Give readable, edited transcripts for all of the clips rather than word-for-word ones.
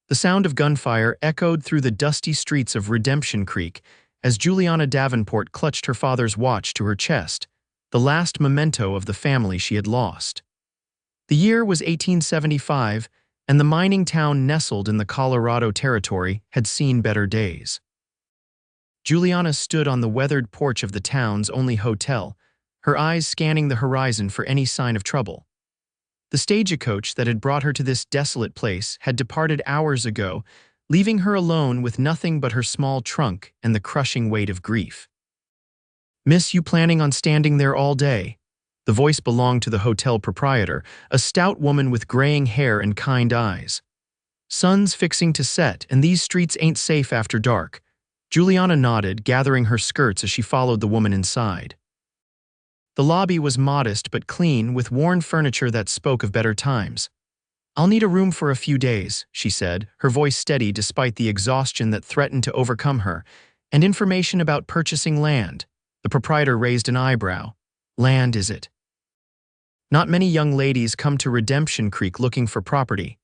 The sound of gunfire echoed through the dusty streets of Redemption Creek as Juliana Davenport clutched her father's watch to her chest, the last memento of the family she had lost. The year was 1875, and the mining town nestled in the Colorado Territory had seen better days. Juliana stood on the weathered porch of the town's only hotel, her eyes scanning the horizon for any sign of trouble. The stagecoach that had brought her to this desolate place had departed hours ago, leaving her alone with nothing but her small trunk and the crushing weight of grief. "Miss, you planning on standing there all day?" The voice belonged to the hotel proprietor, a stout woman with graying hair and kind eyes. "Sun's fixing to set, and these streets ain't safe after dark." Juliana nodded, gathering her skirts as she followed the woman inside. The lobby was modest but clean, with worn furniture that spoke of better times. "I'll need a room for a few days," she said, her voice steady despite the exhaustion that threatened to overcome her, "and information about purchasing land." The proprietor raised an eyebrow. "Land, is it?" Not many young ladies come to Redemption Creek looking for property.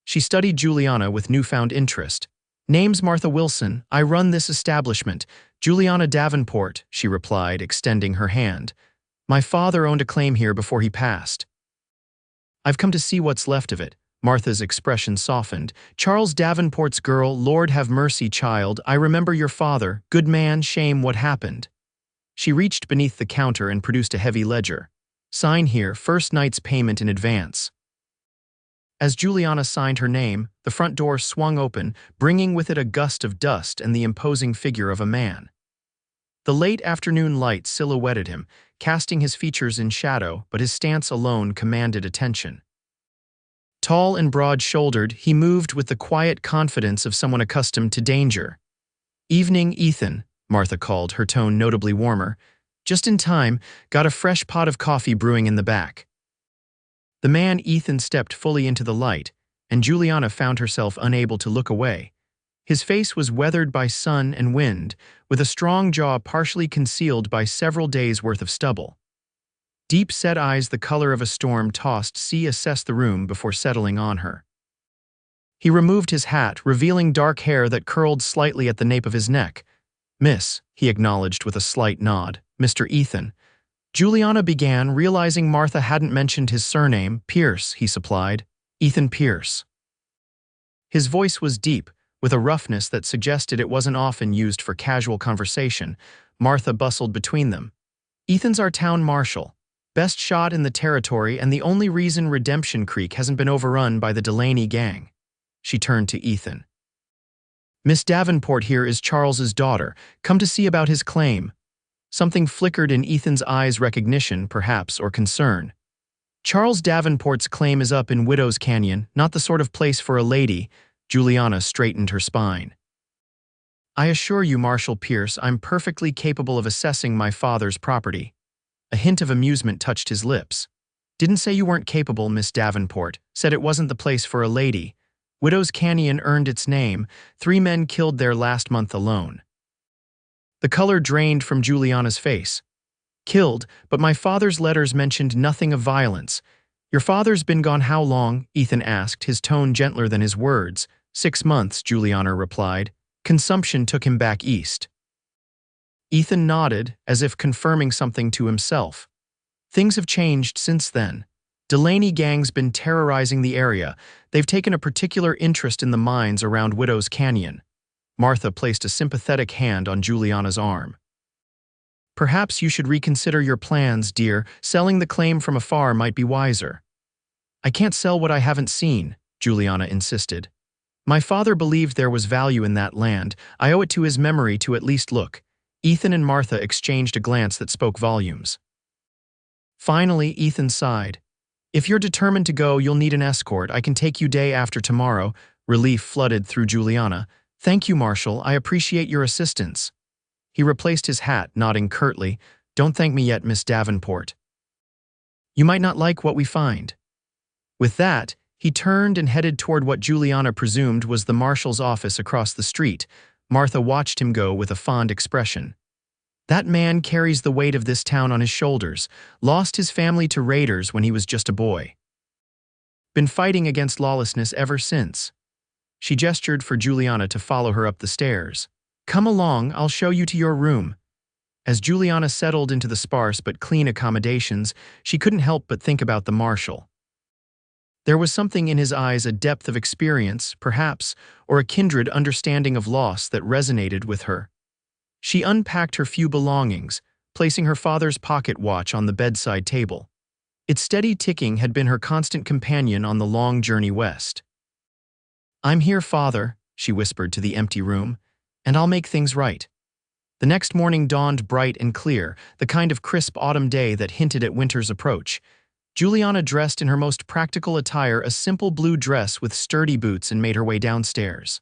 She studied Juliana with newfound interest. "Name's Martha Wilson. I run this establishment." "Juliana Davenport," she replied, extending her hand. "My father owned a claim here before he passed." "I've come to see what's left of it." Martha's expression softened. "Charles Davenport's girl, Lord have mercy, child. I remember your father. Good man, shame what happened." She reached beneath the counter and produced a heavy ledger. "Sign here, first night's payment in advance." As Juliana signed her name, the front door swung open, bringing with it a gust of dust and the imposing figure of a man. The late afternoon light silhouetted him, casting his features in shadow, but his stance alone commanded attention. Tall and broad-shouldered, he moved with the quiet confidence of someone accustomed to danger. "Evening, Ethan," Martha called, her tone notably warmer. "Just in time, got a fresh pot of coffee brewing in the back." The man Ethan stepped fully into the light, and Juliana found herself unable to look away. His face was weathered by sun and wind, with a strong jaw partially concealed by several days' worth of stubble. Deep-set eyes the color of a storm-tossed sea assessed the room before settling on her. He removed his hat, revealing dark hair that curled slightly at the nape of his neck. "Miss," he acknowledged with a slight nod. "Mr. Ethan." Juliana began, realizing Martha hadn't mentioned his surname. "Pierce," he supplied. "Ethan Pierce." His voice was deep, with a roughness that suggested it wasn't often used for casual conversation. Martha bustled between them. "Ethan's our town marshal. Best shot in the territory and the only reason Redemption Creek hasn't been overrun by the Delaney gang." She turned to Ethan. "Miss Davenport here is Charles's daughter, come to see about his claim." Something flickered in Ethan's eyes, recognition, perhaps, or concern. "Charles Davenport's claim is up in Widow's Canyon, not the sort of place for a lady." Juliana straightened her spine. "I assure you, Marshal Pierce, I'm perfectly capable of assessing my father's property." A hint of amusement touched his lips. "Didn't say you weren't capable, Miss Davenport. Said it wasn't the place for a lady. Widow's Canyon earned its name. 3 men killed there last month alone." The color drained from Juliana's face. "Killed, but my father's letters mentioned nothing of violence." "Your father's been gone how long?" Ethan asked, his tone gentler than his words. 6 months, Juliana replied. "Consumption took him back east." Ethan nodded, as if confirming something to himself. "Things have changed since then. Delaney gang's been terrorizing the area. They've taken a particular interest in the mines around Widow's Canyon." Martha placed a sympathetic hand on Juliana's arm. "Perhaps you should reconsider your plans, dear. Selling the claim from afar might be wiser." "I can't sell what I haven't seen," Juliana insisted. "My father believed there was value in that land. I owe it to his memory to at least look." Ethan and Martha exchanged a glance that spoke volumes. Finally, Ethan sighed. "If you're determined to go, you'll need an escort. I can take you day after tomorrow." Relief flooded through Juliana. "Thank you, Marshal. I appreciate your assistance." He replaced his hat, nodding curtly. "Don't thank me yet, Miss Davenport. You might not like what we find." With that, he turned and headed toward what Juliana presumed was the marshal's office across the street. Martha watched him go with a fond expression. "That man carries the weight of this town on his shoulders. Lost his family to raiders when he was just a boy. Been fighting against lawlessness ever since." She gestured for Juliana to follow her up the stairs. "Come along, I'll show you to your room." As Juliana settled into the sparse but clean accommodations, she couldn't help but think about the marshal. There was something in his eyes, a depth of experience, perhaps, or a kindred understanding of loss that resonated with her. She unpacked her few belongings, placing her father's pocket watch on the bedside table. Its steady ticking had been her constant companion on the long journey west. "I'm here, Father," she whispered to the empty room, "and I'll make things right." The next morning dawned bright and clear, the kind of crisp autumn day that hinted at winter's approach. Juliana dressed in her most practical attire, a simple blue dress with sturdy boots, and made her way downstairs.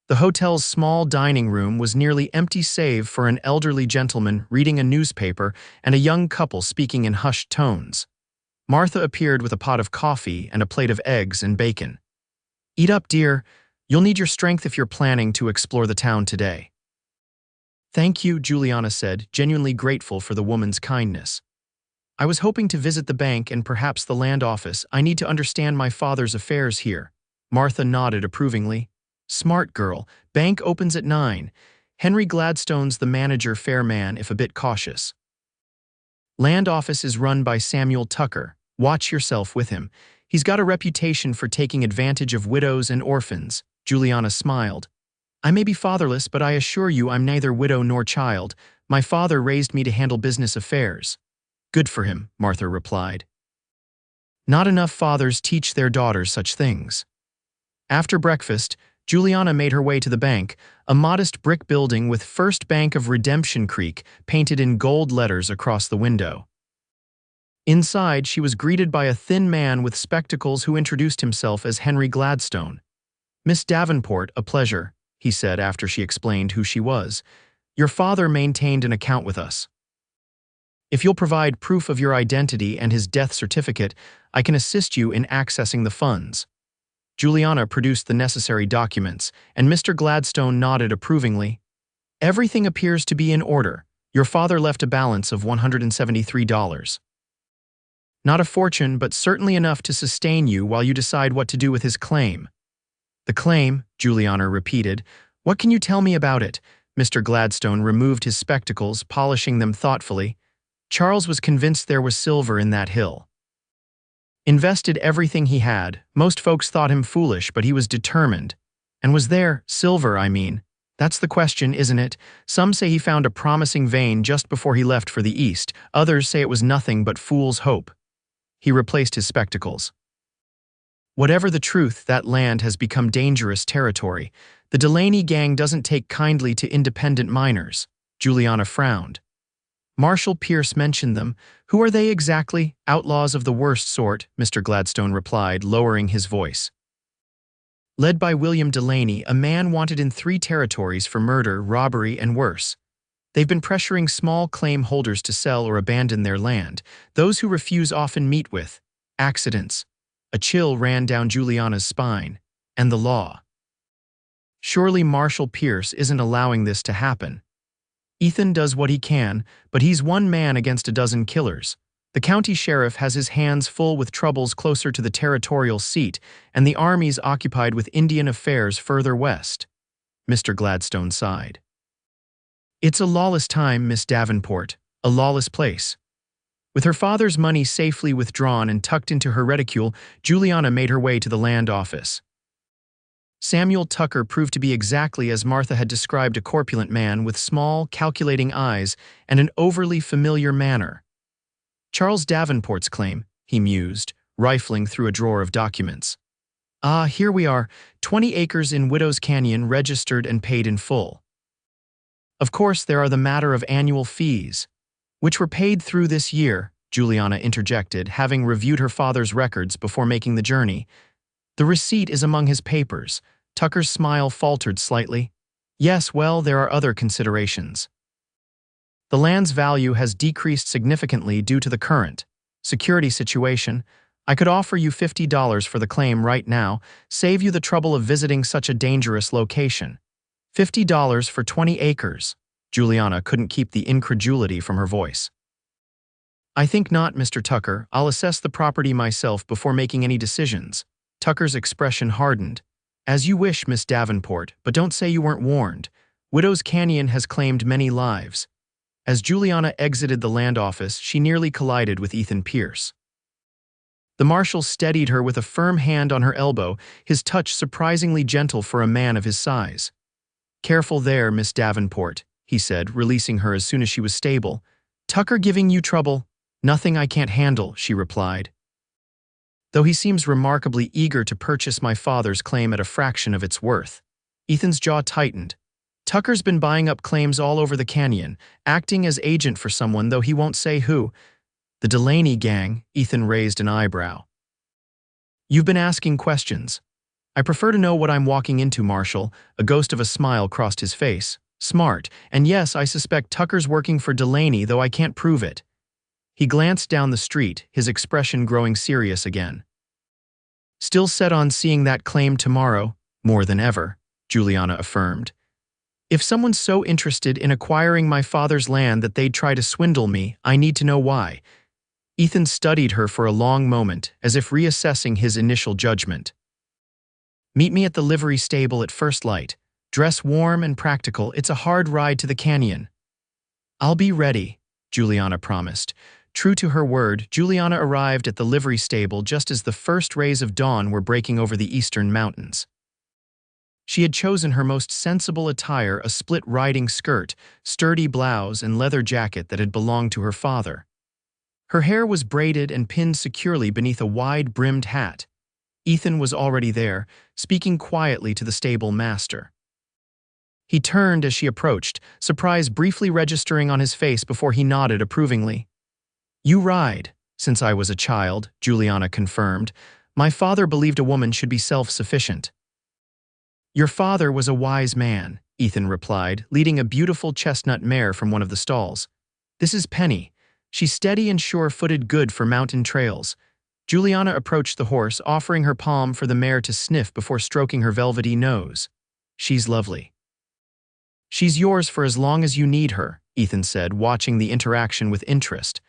The hotel's small dining room was nearly empty save for an elderly gentleman reading a newspaper and a young couple speaking in hushed tones. Martha appeared with a pot of coffee and a plate of eggs and bacon. "Eat up, dear. You'll need your strength if you're planning to explore the town today." "Thank you," Juliana said, genuinely grateful for the woman's kindness. "I was hoping to visit the bank and perhaps the land office. I need to understand my father's affairs here." Martha nodded approvingly. "Smart girl. Bank opens at 9. Henry Gladstone's the manager, fair man if a bit cautious. Land office is run by Samuel Tucker. Watch yourself with him. He's got a reputation for taking advantage of widows and orphans." Juliana smiled. "I may be fatherless, but I assure you I'm neither widow nor child. My father raised me to handle business affairs." "Good for him," Martha replied. "Not enough fathers teach their daughters such things." After breakfast, Juliana made her way to the bank, a modest brick building with First Bank of Redemption Creek painted in gold letters across the window. Inside, she was greeted by a thin man with spectacles who introduced himself as Henry Gladstone. "Miss Davenport, a pleasure," he said after she explained who she was. "Your father maintained an account with us. If you'll provide proof of your identity and his death certificate, I can assist you in accessing the funds." Juliana produced the necessary documents, and Mr. Gladstone nodded approvingly. "Everything appears to be in order. Your father left a balance of $173. Not a fortune, but certainly enough to sustain you while you decide what to do with his claim." "The claim," Juliana repeated. "What can you tell me about it?" Mr. Gladstone removed his spectacles, polishing them thoughtfully. "Charles was convinced there was silver in that hill. Invested everything he had. Most folks thought him foolish, but he was determined. And was there silver, I mean? That's the question, isn't it? Some say he found a promising vein just before he left for the east. Others say it was nothing but fool's hope." He replaced his spectacles. "Whatever the truth, that land has become dangerous territory. The Delaney gang doesn't take kindly to independent miners." Juliana frowned. "Marshal Pierce mentioned them. Who are they exactly?" "Outlaws of the worst sort," Mr. Gladstone replied, lowering his voice. "Led by William Delaney, a man wanted in 3 territories for murder, robbery, and worse. They've been pressuring small claim holders to sell or abandon their land. Those who refuse often meet with accidents." A chill ran down Juliana's spine. "And the law. Surely Marshal Pierce isn't allowing this to happen. Ethan does what he can, but he's one man against a dozen killers. The county sheriff has his hands full with troubles closer to the territorial seat, and the army's occupied with Indian affairs further west." Mr. Gladstone sighed. "It's a lawless time, Miss Davenport, a lawless place." With her father's money safely withdrawn and tucked into her reticule, Juliana made her way to the land office. Samuel Tucker proved to be exactly as Martha had described, a corpulent man with small, calculating eyes and an overly familiar manner. "Charles Davenport's claim," he mused, rifling through a drawer of documents. "Ah, here we are, 20 acres in Widow's Canyon, registered and paid in full. Of course, there are the matter of annual fees, which were paid through this year," Juliana interjected, having reviewed her father's records before making the journey. "The receipt is among his papers." Tucker's smile faltered slightly. "Yes, well, there are other considerations. The land's value has decreased significantly due to the current security situation. I could offer you $50 for the claim right now, save you the trouble of visiting such a dangerous location." $50 for 20 acres. Juliana couldn't keep the incredulity from her voice. "I think not, Mr. Tucker. I'll assess the property myself before making any decisions." Tucker's expression hardened. As you wish, Miss Davenport, but don't say you weren't warned. Widow's Canyon has claimed many lives. As Juliana exited the land office, she nearly collided with Ethan Pierce. The marshal steadied her with a firm hand on her elbow, his touch surprisingly gentle for a man of his size. "Careful there, Miss Davenport," he said, releasing her as soon as she was stable. "Tucker giving you trouble?" "Nothing I can't handle," she replied. "Though he seems remarkably eager to purchase my father's claim at a fraction of its worth." Ethan's jaw tightened. "Tucker's been buying up claims all over the canyon, acting as agent for someone, though he won't say who." "The Delaney gang," Ethan raised an eyebrow. "You've been asking questions. I prefer to know what I'm walking into, Marshal." A ghost of a smile crossed his face. "Smart. And yes, I suspect Tucker's working for Delaney, though I can't prove it." He glanced down the street, his expression growing serious again. "Still set on seeing that claim tomorrow?" "More than ever," Juliana affirmed. "If someone's so interested in acquiring my father's land that they'd try to swindle me, I need to know why." Ethan studied her for a long moment, as if reassessing his initial judgment. "Meet me at the livery stable at first light. Dress warm and practical, it's a hard ride to the canyon." "I'll be ready," Juliana promised. True to her word, Juliana arrived at the livery stable just as the first rays of dawn were breaking over the eastern mountains. She had chosen her most sensible attire, a split riding skirt, sturdy blouse, and leather jacket that had belonged to her father. Her hair was braided and pinned securely beneath a wide-brimmed hat. Ethan was already there, speaking quietly to the stable master. He turned as she approached, surprise briefly registering on his face before he nodded approvingly. "You ride." "Since I was a child," Juliana confirmed. "My father believed a woman should be self-sufficient." "Your father was a wise man," Ethan replied, leading a beautiful chestnut mare from one of the stalls. "This is Penny. She's steady and sure-footed, good for mountain trails." Juliana approached the horse, offering her palm for the mare to sniff before stroking her velvety nose. "She's lovely." "She's yours for as long as you need her," Ethan said, watching the interaction with interest.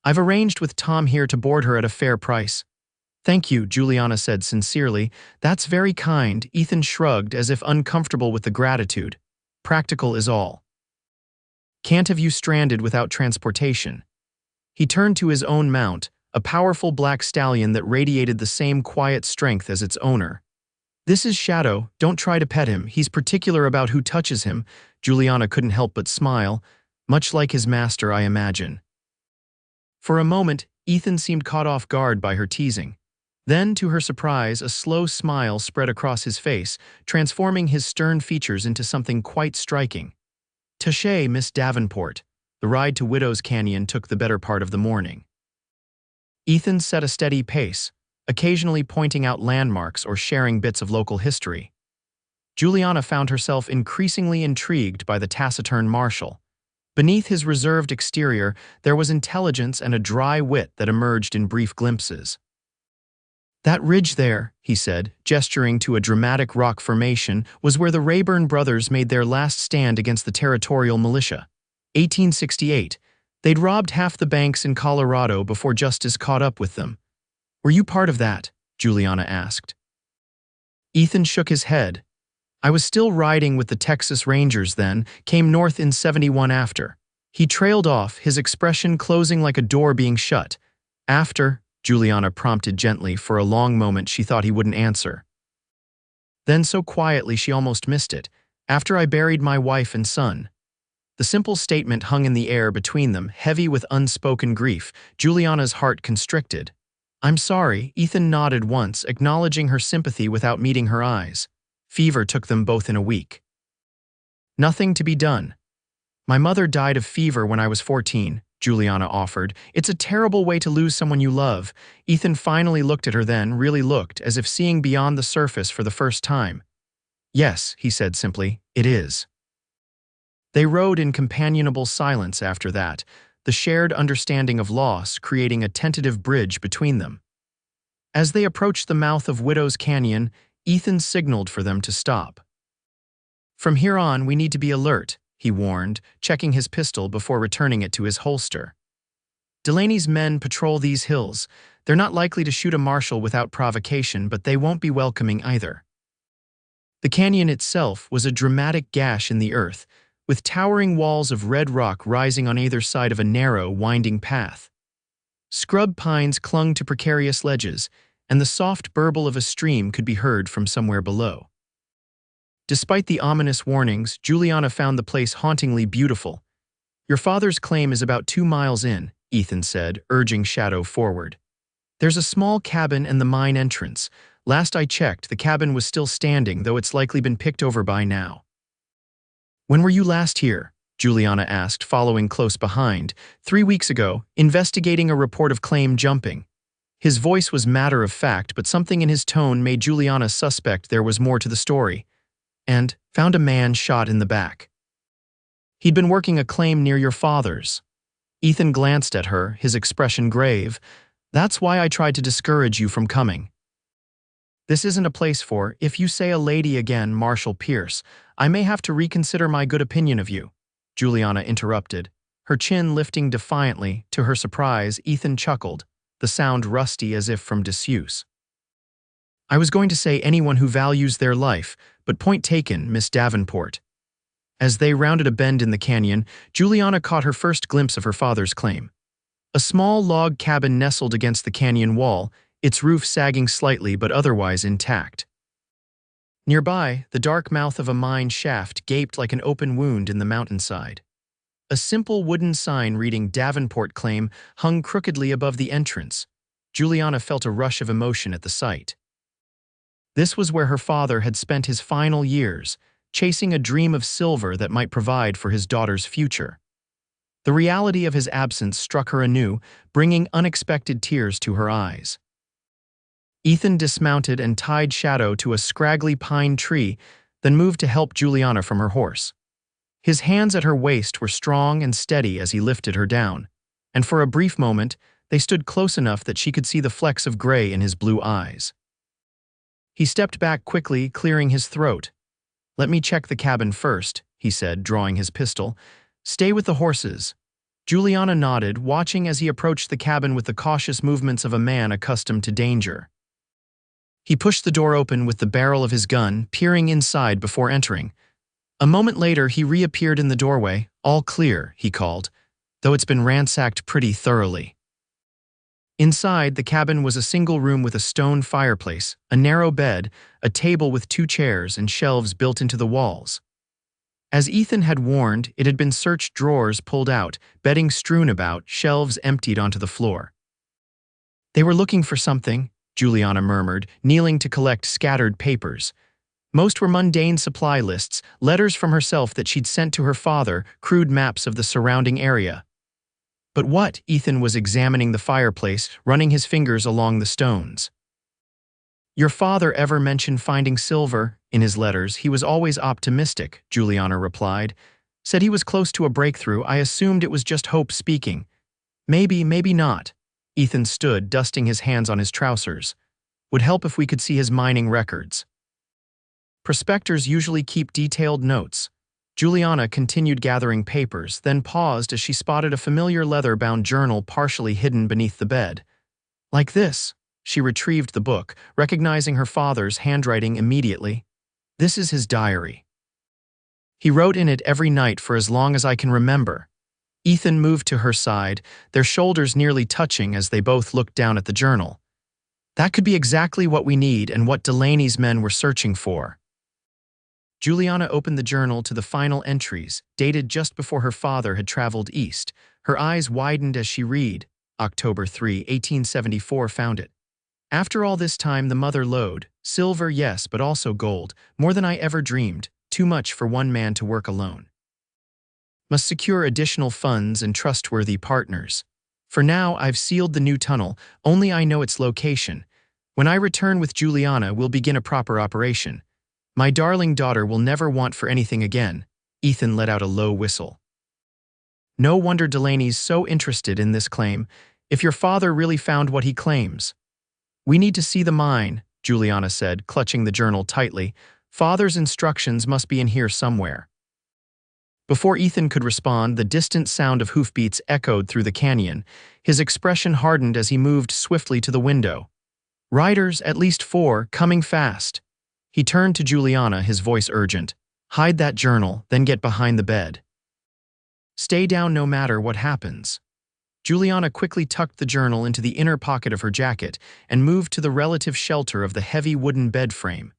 "I've arranged with Tom here to board her at a fair price." "Thank you," Juliana said sincerely. "That's very kind." Ethan shrugged as if uncomfortable with the gratitude. "Practical is all. Can't have you stranded without transportation." He turned to his own mount, a powerful black stallion that radiated the same quiet strength as its owner. "This is Shadow. Don't try to pet him. He's particular about who touches him." Juliana couldn't help but smile. "Much like his master, I imagine." For a moment, Ethan seemed caught off guard by her teasing. Then, to her surprise, a slow smile spread across his face, transforming his stern features into something quite striking. "Touché, Miss Davenport." The ride to Widow's Canyon took the better part of the morning. Ethan set a steady pace, occasionally pointing out landmarks or sharing bits of local history. Juliana found herself increasingly intrigued by the taciturn Marshal. Beneath his reserved exterior, there was intelligence and a dry wit that emerged in brief glimpses. "That ridge there," he said, gesturing to a dramatic rock formation, "was where the Rayburn brothers made their last stand against the territorial militia. 1868. They'd robbed half the banks in Colorado before justice caught up with them." "Were you part of that?" Juliana asked. Ethan shook his head. "I was still riding with the Texas Rangers then, came north in 71 after." He trailed off, his expression closing like a door being shut. "After?" Juliana prompted gently. For a long moment she thought he wouldn't answer. Then so quietly she almost missed it. "After I buried my wife and son." The simple statement hung in the air between them, heavy with unspoken grief. Juliana's heart constricted. "I'm sorry." Ethan nodded once, acknowledging her sympathy without meeting her eyes. "Fever took them both in a week." "Nothing to be done." "My mother died of fever when I was 14, Juliana offered. "It's a terrible way to lose someone you love." Ethan finally looked at her then, really looked, as if seeing beyond the surface for the first time. "Yes," he said simply, "it is." They rode in companionable silence after that, the shared understanding of loss creating a tentative bridge between them. As they approached the mouth of Widow's Canyon, Ethan signaled for them to stop. "From here on, we need to be alert," he warned, checking his pistol before returning it to his holster. "Delaney's men patrol these hills. They're not likely to shoot a marshal without provocation, but they won't be welcoming either." The canyon itself was a dramatic gash in the earth, with towering walls of red rock rising on either side of a narrow, winding path. Scrub pines clung to precarious ledges, and the soft burble of a stream could be heard from somewhere below. Despite the ominous warnings, Juliana found the place hauntingly beautiful. "Your father's claim is about 2 miles in," Ethan said, urging Shadow forward. "There's a small cabin and the mine entrance. Last I checked, the cabin was still standing, though it's likely been picked over by now." "When were you last here?" Juliana asked, following close behind. 3 weeks ago, investigating a report of claim jumping." His voice was matter-of-fact, but something in his tone made Juliana suspect there was more to the story. "And found a man shot in the back. He'd been working a claim near your father's." Ethan glanced at her, his expression grave. "That's why I tried to discourage you from coming." "This isn't a place for, if you say a lady again, Marshal Pierce, I may have to reconsider my good opinion of you," Juliana interrupted. Her chin lifting defiantly. To her surprise, Ethan chuckled, the sound rusty as if from disuse. "I was going to say anyone who values their life, but point taken, Miss Davenport." As they rounded a bend in the canyon, Juliana caught her first glimpse of her father's claim. A small log cabin nestled against the canyon wall, its roof sagging slightly but otherwise intact. Nearby, the dark mouth of a mine shaft gaped like an open wound in the mountainside. A simple wooden sign reading "Davenport Claim" hung crookedly above the entrance. Juliana felt a rush of emotion at the sight. This was where her father had spent his final years, chasing a dream of silver that might provide for his daughter's future. The reality of his absence struck her anew, bringing unexpected tears to her eyes. Ethan dismounted and tied Shadow to a scraggly pine tree, then moved to help Juliana from her horse. His hands at her waist were strong and steady as he lifted her down, and for a brief moment, they stood close enough that she could see the flecks of gray in his blue eyes. He stepped back quickly, clearing his throat. "Let me check the cabin first," he said, drawing his pistol. "Stay with the horses." Juliana nodded, watching as he approached the cabin with the cautious movements of a man accustomed to danger. He pushed the door open with the barrel of his gun, peering inside before entering. A moment later, he reappeared in the doorway. "All clear," he called, "though it's been ransacked pretty thoroughly." Inside, the cabin was a single room with a stone fireplace, a narrow bed, a table with 2 chairs, and shelves built into the walls. As Ethan had warned, it had been searched, drawers pulled out, bedding strewn about, shelves emptied onto the floor. "They were looking for something," Juliana murmured, kneeling to collect scattered papers. Most were mundane supply lists, letters from herself that she'd sent to her father, crude maps of the surrounding area. "But what?" Ethan was examining the fireplace, running his fingers along the stones. "Your father ever mentioned finding silver? In his letters, he was always optimistic," Juliana replied. "Said he was close to a breakthrough. I assumed it was just hope speaking." "Maybe, maybe not." Ethan stood, dusting his hands on his trousers. "Would help if we could see his mining records." Prospectors usually keep detailed notes. Juliana continued gathering papers, then paused as she spotted a familiar leather-bound journal partially hidden beneath the bed. "Like this." She retrieved the book, recognizing her father's handwriting immediately. "This is his diary. He wrote in it every night for as long as I can remember." Ethan moved to her side, their shoulders nearly touching as they both looked down at the journal. "That could be exactly what we need and what Delaney's men were searching for." Juliana opened the journal to the final entries, dated just before her father had traveled east. Her eyes widened as she read. October 3, 1874 found it. "After all this time, the mother lode. Silver, yes, but also gold. More than I ever dreamed. Too much for one man to work alone. Must secure additional funds and trustworthy partners. For now, I've sealed the new tunnel. Only I know its location. When I return with Juliana, we'll begin a proper operation. My darling daughter will never want for anything again." Ethan let out a low whistle. "No wonder Delaney's so interested in this claim, if your father really found what he claims." "We need to see the mine," Juliana said, clutching the journal tightly. "Father's instructions must be in here somewhere." Before Ethan could respond, the distant sound of hoofbeats echoed through the canyon. His expression hardened as he moved swiftly to the window. "Riders, at least 4, coming fast." He turned to Juliana, his voice urgent. "Hide that journal, then get behind the bed. Stay down no matter what happens." Juliana quickly tucked the journal into the inner pocket of her jacket and moved to the relative shelter of the heavy wooden bed frame.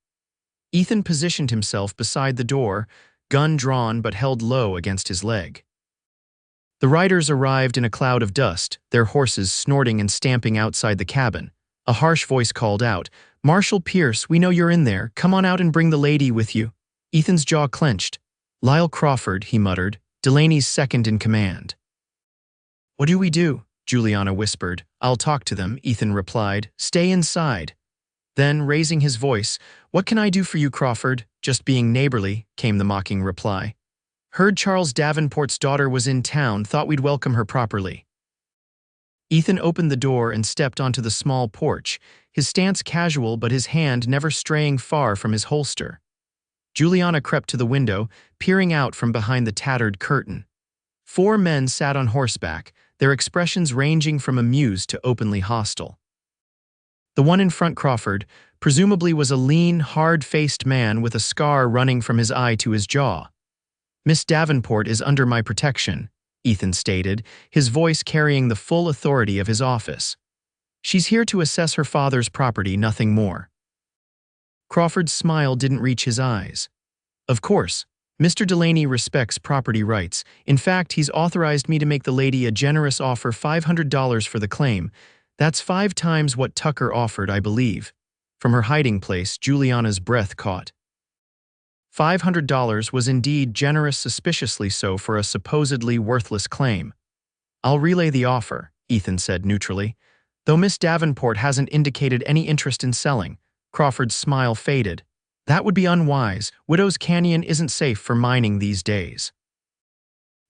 Ethan positioned himself beside the door, gun drawn but held low against his leg. The riders arrived in a cloud of dust, their horses snorting and stamping outside the cabin. A harsh voice called out, "Marshal Pierce, we know you're in there. Come on out and bring the lady with you." Ethan's jaw clenched. "Lyle Crawford," he muttered, Delaney's second in command. "What do we do?" Juliana whispered. "I'll talk to them," Ethan replied. "Stay inside." Then, raising his voice, "What can I do for you, Crawford?" "Just being neighborly," came the mocking reply. "Heard Charles Davenport's daughter was in town, thought we'd welcome her properly." Ethan opened the door and stepped onto the small porch, his stance casual but his hand never straying far from his holster. Juliana crept to the window, peering out from behind the tattered curtain. 4 men sat on horseback, their expressions ranging from amused to openly hostile. The one in front, Crawford, presumably was a lean, hard-faced man with a scar running from his eye to his jaw. "Miss Davenport is under my protection," Ethan stated, his voice carrying the full authority of his office. "She's here to assess her father's property, nothing more." Crawford's smile didn't reach his eyes. "Of course, Mr. Delaney respects property rights. In fact, he's authorized me to make the lady a generous offer, $500 for the claim. That's 5 times what Tucker offered, I believe." From her hiding place, Juliana's breath caught. $500 was indeed generous, suspiciously so for a supposedly worthless claim. "I'll relay the offer," Ethan said neutrally. "Though Miss Davenport hasn't indicated any interest in selling." Crawford's smile faded. "That would be unwise. Widow's Canyon isn't safe for mining these days.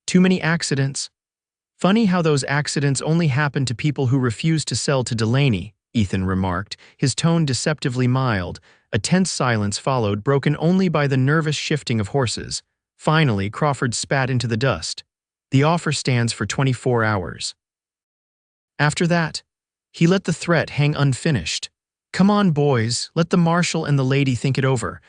Too many accidents." "Funny how those accidents only happen to people who refuse to sell to Delaney," Ethan remarked, his tone deceptively mild. A tense silence followed, broken only by the nervous shifting of horses. Finally, Crawford spat into the dust. "The offer stands for 24 hours. After that," he let the threat hang unfinished. "Come on, boys, let the marshal and the lady think it over."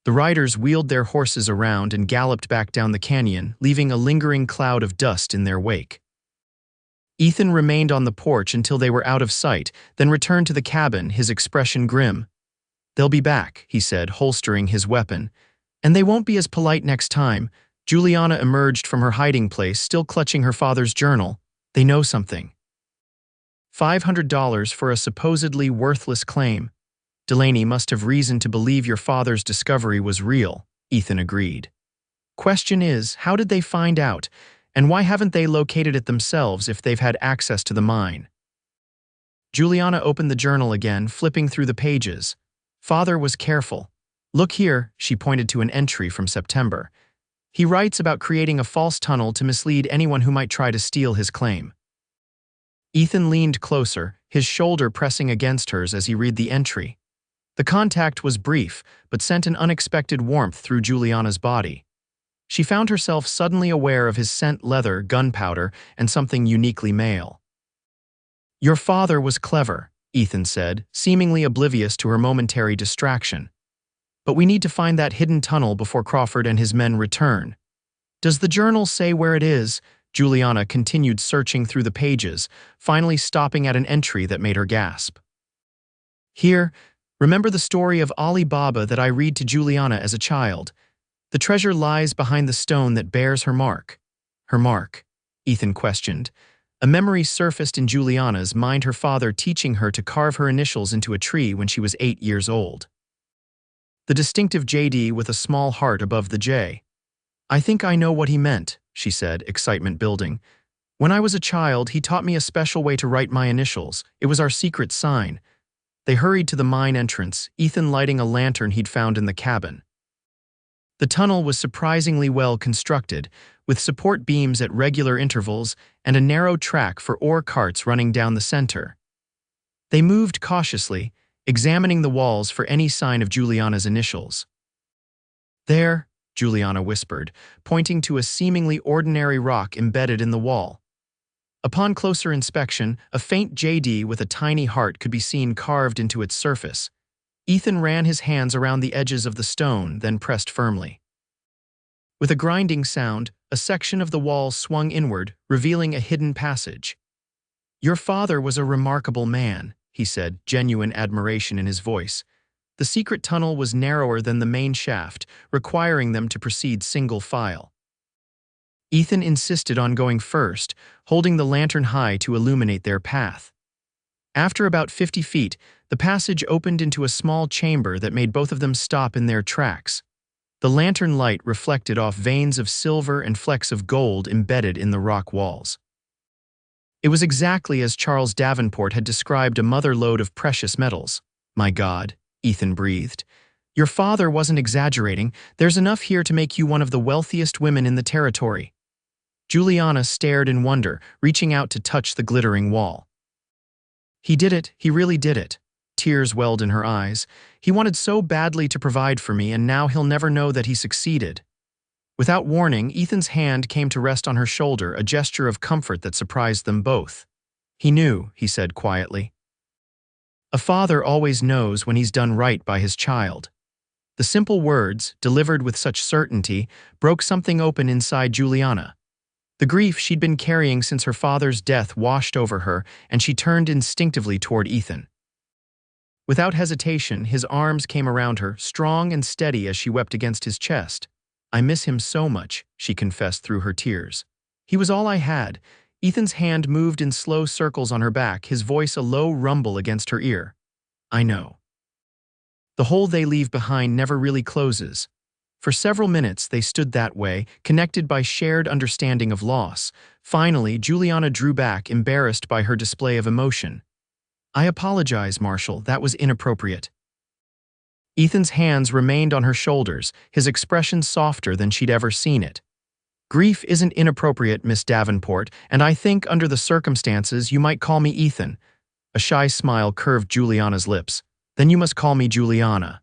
The riders wheeled their horses around and galloped back down the canyon, leaving a lingering cloud of dust in their wake. Ethan remained on the porch until they were out of sight, then returned to the cabin, his expression grim. "They'll be back," he said, holstering his weapon. "And they won't be as polite next time." Juliana emerged from her hiding place, still clutching her father's journal. "They know something." $500 for a supposedly worthless claim. "Delaney must have reason to believe your father's discovery was real," Ethan agreed. "Question is, how did they find out? And why haven't they located it themselves if they've had access to the mine?" Juliana opened the journal again, flipping through the pages. "Father was careful. Look here," she pointed to an entry from September. "He writes about creating a false tunnel to mislead anyone who might try to steal his claim." Ethan leaned closer, his shoulder pressing against hers as he read the entry. The contact was brief, but sent an unexpected warmth through Juliana's body. She found herself suddenly aware of his scent, leather, gunpowder, and something uniquely male. "Your father was clever," Ethan said, seemingly oblivious to her momentary distraction. "But we need to find that hidden tunnel before Crawford and his men return." "Does the journal say where it is?" Juliana continued searching through the pages, finally stopping at an entry that made her gasp. "Here, remember the story of Ali Baba that I read to Juliana as a child? The treasure lies behind the stone that bears her mark." "Her mark?" Ethan questioned. A memory surfaced in Juliana's mind, her father teaching her to carve her initials into a tree when she was 8 years old. The distinctive JD with a small heart above the J. "I think I know what he meant," she said, excitement building. "When I was a child, he taught me a special way to write my initials. It was our secret sign." They hurried to the mine entrance, Ethan lighting a lantern he'd found in the cabin. The tunnel was surprisingly well constructed, with support beams at regular intervals and a narrow track for ore carts running down the center. They moved cautiously, examining the walls for any sign of Juliana's initials. "There," Juliana whispered, pointing to a seemingly ordinary rock embedded in the wall. Upon closer inspection, a faint JD with a tiny heart could be seen carved into its surface. Ethan ran his hands around the edges of the stone, then pressed firmly. With a grinding sound, a section of the wall swung inward, revealing a hidden passage. "Your father was a remarkable man," he said, genuine admiration in his voice. The secret tunnel was narrower than the main shaft, requiring them to proceed single file. Ethan insisted on going first, holding the lantern high to illuminate their path. After about 50 feet, the passage opened into a small chamber that made both of them stop in their tracks. The lantern light reflected off veins of silver and flecks of gold embedded in the rock walls. It was exactly as Charles Davenport had described a mother lode of precious metals. "My God," Ethan breathed. "Your father wasn't exaggerating. There's enough here to make you one of the wealthiest women in the territory." Juliana stared in wonder, reaching out to touch the glittering wall. "He did it. He really did it." Tears welled in her eyes. "He wanted so badly to provide for me, and now he'll never know that he succeeded." Without warning, Ethan's hand came to rest on her shoulder, a gesture of comfort that surprised them both. "He knew," he said quietly. "A father always knows when he's done right by his child." The simple words, delivered with such certainty, broke something open inside Juliana. The grief she'd been carrying since her father's death washed over her, and she turned instinctively toward Ethan. Without hesitation, his arms came around her, strong and steady as she wept against his chest. "I miss him so much," she confessed through her tears. "He was all I had." Ethan's hand moved in slow circles on her back, his voice a low rumble against her ear. "I know. The hole they leave behind never really closes." For several minutes they stood that way, connected by shared understanding of loss. Finally, Juliana drew back, embarrassed by her display of emotion. "I apologize, Marshal, that was inappropriate." Ethan's hands remained on her shoulders, his expression softer than she'd ever seen it. "Grief isn't inappropriate, Miss Davenport, and I think, under the circumstances, you might call me Ethan." A shy smile curved Juliana's lips. "Then you must call me Juliana."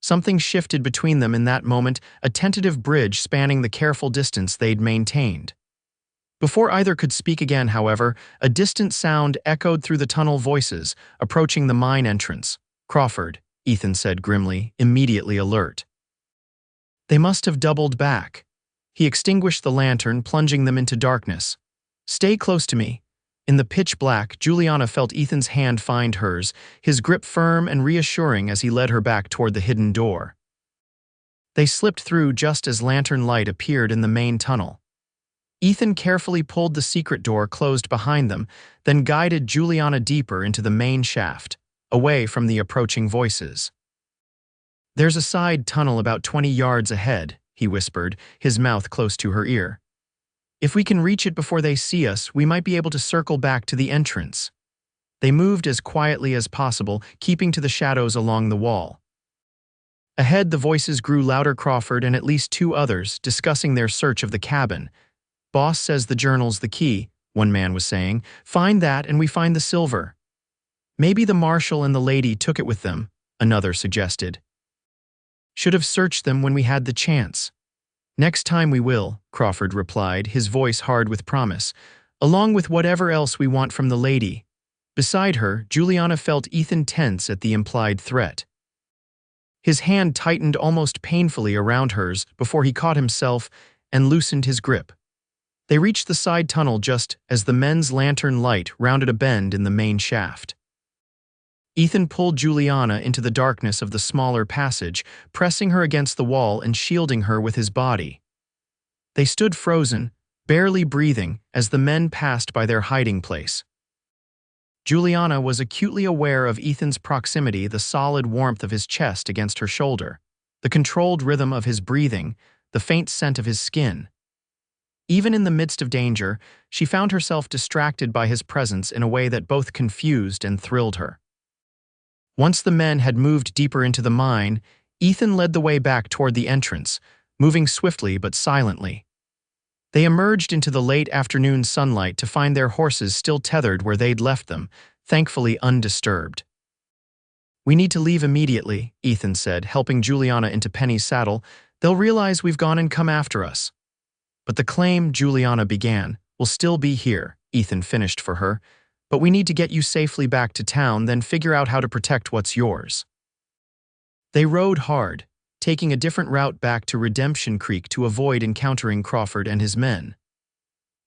Something shifted between them in that moment, a tentative bridge spanning the careful distance they'd maintained. Before either could speak again, however, a distant sound echoed through the tunnel, voices, approaching the mine entrance. "Crawford," Ethan said grimly, immediately alert. They must have doubled back. He extinguished the lantern, plunging them into darkness. "Stay close to me." In the pitch black, Juliana felt Ethan's hand find hers, his grip firm and reassuring as he led her back toward the hidden door. They slipped through just as lantern light appeared in the main tunnel. Ethan carefully pulled the secret door closed behind them, then guided Juliana deeper into the main shaft, away from the approaching voices. "There's a side tunnel about 20 yards ahead," he whispered, his mouth close to her ear. "If we can reach it before they see us, we might be able to circle back to the entrance." They moved as quietly as possible, keeping to the shadows along the wall. Ahead, the voices grew louder. Crawford and at least 2 others discussing their search of the cabin. "Boss says the journal's the key," one man was saying. "Find that and we find the silver." "Maybe the marshal and the lady took it with them," another suggested. "Should have searched them when we had the chance." "Next time we will," Crawford replied, his voice hard with promise, "along with whatever else we want from the lady." Beside her, Juliana felt Ethan tense at the implied threat. His hand tightened almost painfully around hers before he caught himself and loosened his grip. They reached the side tunnel just as the men's lantern light rounded a bend in the main shaft. Ethan pulled Juliana into the darkness of the smaller passage, pressing her against the wall and shielding her with his body. They stood frozen, barely breathing, as the men passed by their hiding place. Juliana was acutely aware of Ethan's proximity, the solid warmth of his chest against her shoulder, the controlled rhythm of his breathing, the faint scent of his skin. Even in the midst of danger, she found herself distracted by his presence in a way that both confused and thrilled her. Once the men had moved deeper into the mine, Ethan led the way back toward the entrance, moving swiftly but silently. They emerged into the late afternoon sunlight to find their horses still tethered where they'd left them, thankfully undisturbed. "We need to leave immediately," Ethan said, helping Juliana into Penny's saddle. "They'll realize we've gone and come after us." "But the claim," Juliana began, "will still be here," Ethan finished for her. "But we need to get you safely back to town, then figure out how to protect what's yours." They rode hard, taking a different route back to Redemption Creek to avoid encountering Crawford and his men.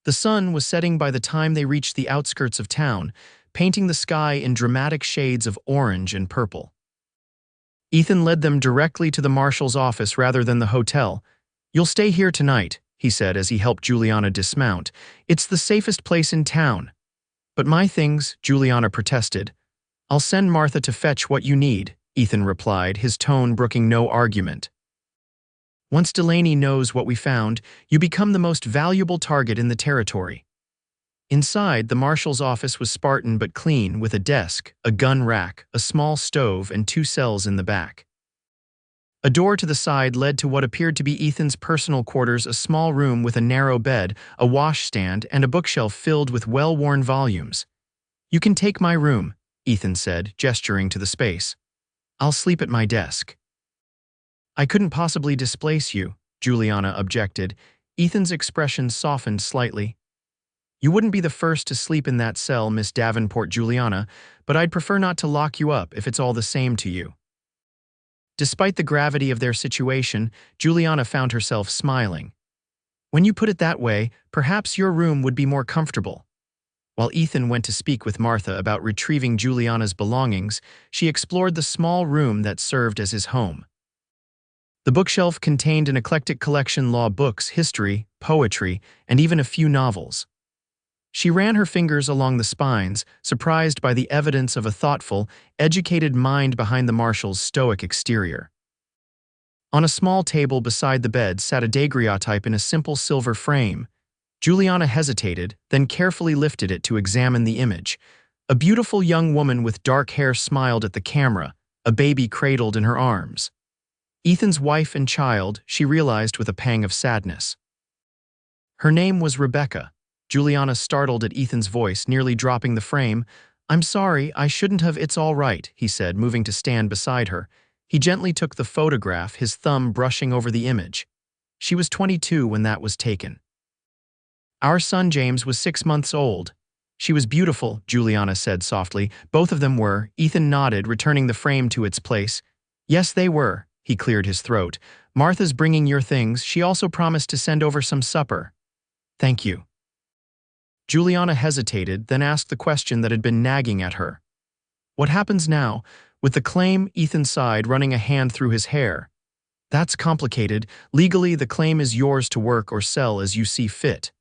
The sun was setting by the time they reached the outskirts of town, painting the sky in dramatic shades of orange and purple. Ethan led them directly to the marshal's office rather than the hotel. "You'll stay here tonight," he said as he helped Juliana dismount. "It's the safest place in town." "But my things," Juliana protested. "I'll send Martha to fetch what you need," Ethan replied, his tone brooking no argument. "Once Delaney knows what we found, you become the most valuable target in the territory." Inside, the marshal's office was Spartan but clean, with a desk, a gun rack, a small stove, and 2 cells in the back. A door to the side led to what appeared to be Ethan's personal quarters, a small room with a narrow bed, a washstand, and a bookshelf filled with well-worn volumes. "You can take my room," Ethan said, gesturing to the space. "I'll sleep at my desk." "I couldn't possibly displace you," Juliana objected. Ethan's expression softened slightly. "You wouldn't be the first to sleep in that cell, Miss Davenport, Juliana, but I'd prefer not to lock you up if it's all the same to you." Despite the gravity of their situation, Juliana found herself smiling. "When you put it that way, perhaps your room would be more comfortable." While Ethan went to speak with Martha about retrieving Juliana's belongings, she explored the small room that served as his home. The bookshelf contained an eclectic collection: law books, history, poetry, and even a few novels. She ran her fingers along the spines, surprised by the evidence of a thoughtful, educated mind behind the marshal's stoic exterior. On a small table beside the bed sat a daguerreotype in a simple silver frame. Juliana hesitated, then carefully lifted it to examine the image. A beautiful young woman with dark hair smiled at the camera, a baby cradled in her arms. Ethan's wife and child, she realized with a pang of sadness. Her name was Rebecca. Juliana startled at Ethan's voice, nearly dropping the frame. "I'm sorry, I shouldn't have." "It's all right," he said, moving to stand beside her. He gently took the photograph, his thumb brushing over the image. "She was 22 when that was taken. Our son James was 6 months old." "She was beautiful," Juliana said softly. "Both of them were." Ethan nodded, returning the frame to its place. "Yes, they were." He cleared his throat. "Martha's bringing your things. She also promised to send over some supper." "Thank you." Juliana hesitated, then asked the question that had been nagging at her. "What happens now?" "With the claim," Ethan sighed, running a hand through his hair. "That's complicated. Legally, the claim is yours to work or sell as you see fit.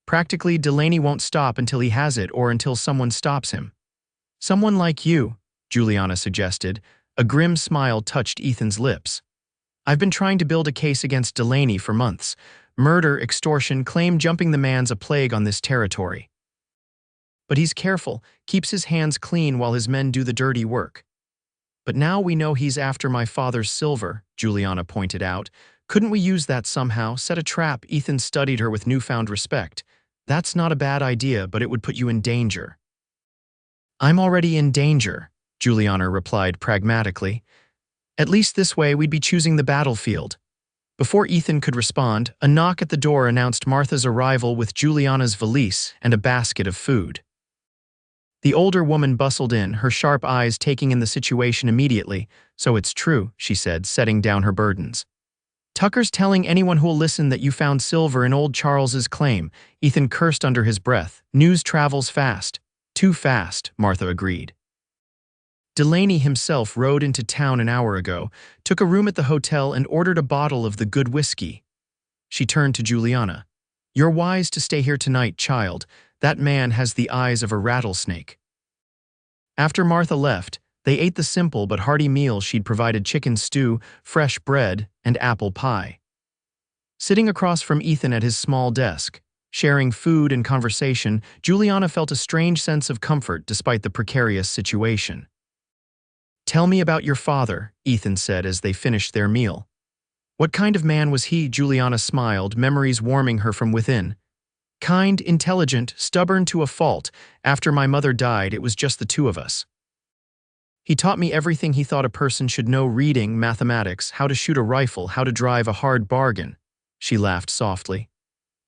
Practically, Delaney won't stop until he has it or until someone stops him." "Someone like you," Juliana suggested. A grim smile touched Ethan's lips. "I've been trying to build a case against Delaney for months. Murder, extortion, claim jumping. The man's a plague on this territory. But he's careful, keeps his hands clean while his men do the dirty work. But now we know he's after my father's silver," Juliana pointed out. "Couldn't we use that somehow, set a trap?" Ethan studied her with newfound respect. "That's not a bad idea, but it would put you in danger." "I'm already in danger," Juliana replied pragmatically. "At least this way we'd be choosing the battlefield." Before Ethan could respond, a knock at the door announced Martha's arrival with Juliana's valise and a basket of food. The older woman bustled in, her sharp eyes taking in the situation immediately. "So it's true," she said, setting down her burdens. "Tucker's telling anyone who'll listen that you found silver in old Charles's claim." Ethan cursed under his breath. "News travels fast." "Too fast," Martha agreed. "Delaney himself rode into town an hour ago, took a room at the hotel, and ordered a bottle of the good whiskey." She turned to Juliana. "You're wise to stay here tonight, child. That man has the eyes of a rattlesnake." After Martha left, they ate the simple but hearty meal she'd provided: chicken stew, fresh bread, and apple pie. Sitting across from Ethan at his small desk, sharing food and conversation, Juliana felt a strange sense of comfort despite the precarious situation. "Tell me about your father," Ethan said as they finished their meal. "What kind of man was he?" Juliana smiled, memories warming her from within. "Kind, intelligent, stubborn to a fault. After my mother died, it was just the 2 of us. He taught me everything he thought a person should know: reading, mathematics, how to shoot a rifle, how to drive a hard bargain." She laughed softly.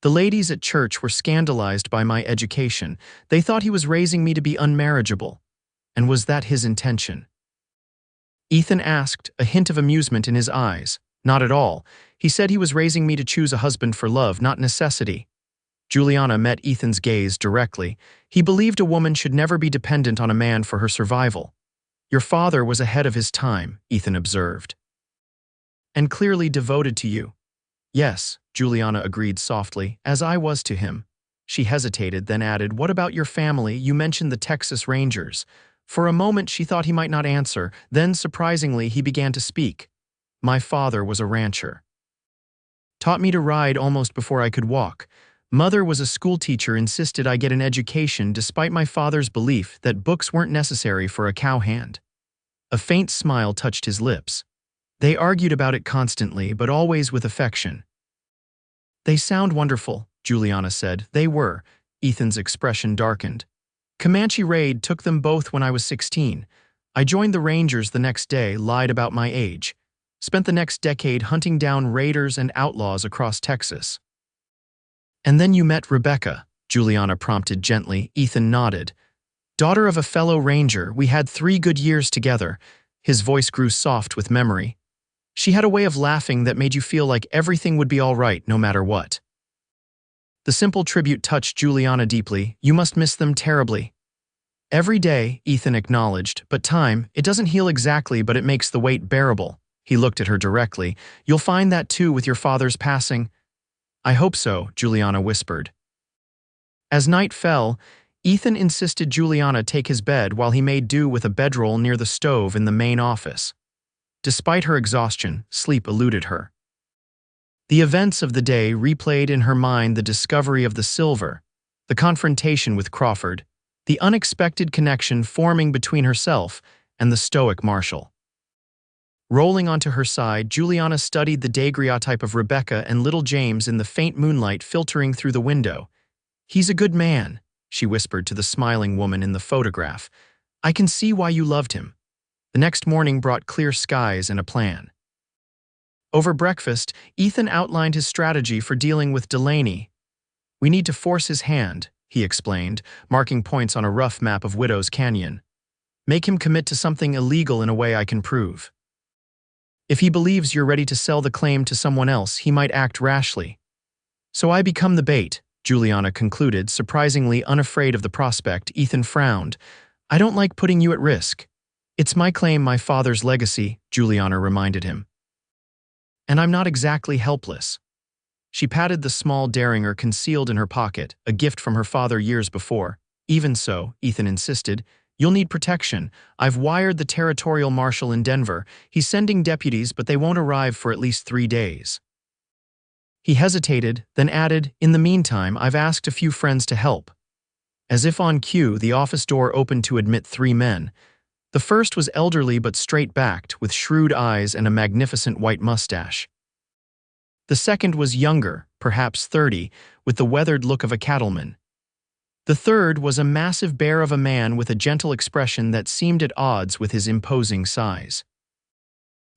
"The ladies at church were scandalized by my education. They thought he was raising me to be unmarriageable. And was that his intention?" Ethan asked, a hint of amusement in his eyes. Not at all. He said he was raising me to choose a husband for love, not necessity. Juliana met Ethan's gaze directly. He believed a woman should never be dependent on a man for her survival. Your father was ahead of his time, Ethan observed. And clearly devoted to you. Yes, Juliana agreed softly, as I was to him. She hesitated, then added, what about your family? You mentioned the Texas Rangers. For a moment she thought he might not answer, then surprisingly he began to speak. My father was a rancher. Taught me to ride almost before I could walk. Mother was a schoolteacher, insisted I get an education despite my father's belief that books weren't necessary for a cowhand. A faint smile touched his lips. They argued about it constantly, but always with affection. They sound wonderful, Juliana said. They were. Ethan's expression darkened. Comanche Raid took them both when I was 16. I joined the Rangers the next day, lied about my age. Spent the next decade hunting down raiders and outlaws across Texas. And then you met Rebecca, Juliana prompted gently. Ethan nodded. Daughter of a fellow ranger, we had 3 good years together. His voice grew soft with memory. She had a way of laughing that made you feel like everything would be all right no matter what. The simple tribute touched Juliana deeply. You must miss them terribly. Every day, Ethan acknowledged, but time, it doesn't heal exactly, but it makes the weight bearable. He looked at her directly. You'll find that too with your father's passing. I hope so, Juliana whispered. As night fell, Ethan insisted Juliana take his bed while he made do with a bedroll near the stove in the main office. Despite her exhaustion, sleep eluded her. The events of the day replayed in her mind: the discovery of the silver, the confrontation with Crawford, the unexpected connection forming between herself and the stoic Marshal. Rolling onto her side, Juliana studied the daguerreotype of Rebecca and little James in the faint moonlight filtering through the window. He's a good man, she whispered to the smiling woman in the photograph. I can see why you loved him. The next morning brought clear skies and a plan. Over breakfast, Ethan outlined his strategy for dealing with Delaney. We need to force his hand, he explained, marking points on a rough map of Widow's Canyon. Make him commit to something illegal in a way I can prove. If he believes you're ready to sell the claim to someone else, he might act rashly. So I become the bait, Juliana concluded, surprisingly unafraid of the prospect. Ethan frowned. I don't like putting you at risk. It's my claim, my father's legacy, Juliana reminded him. And I'm not exactly helpless. She patted the small derringer concealed in her pocket, a gift from her father years before. Even so, Ethan insisted, you'll need protection. I've wired the territorial marshal in Denver. He's sending deputies, but they won't arrive for at least 3 days. He hesitated, then added, in the meantime, I've asked a few friends to help. As if on cue, the office door opened to admit 3 men. The first was elderly but straight-backed, with shrewd eyes and a magnificent white mustache. The second was younger, perhaps 30, with the weathered look of a cattleman. The third was a massive bear of a man with a gentle expression that seemed at odds with his imposing size.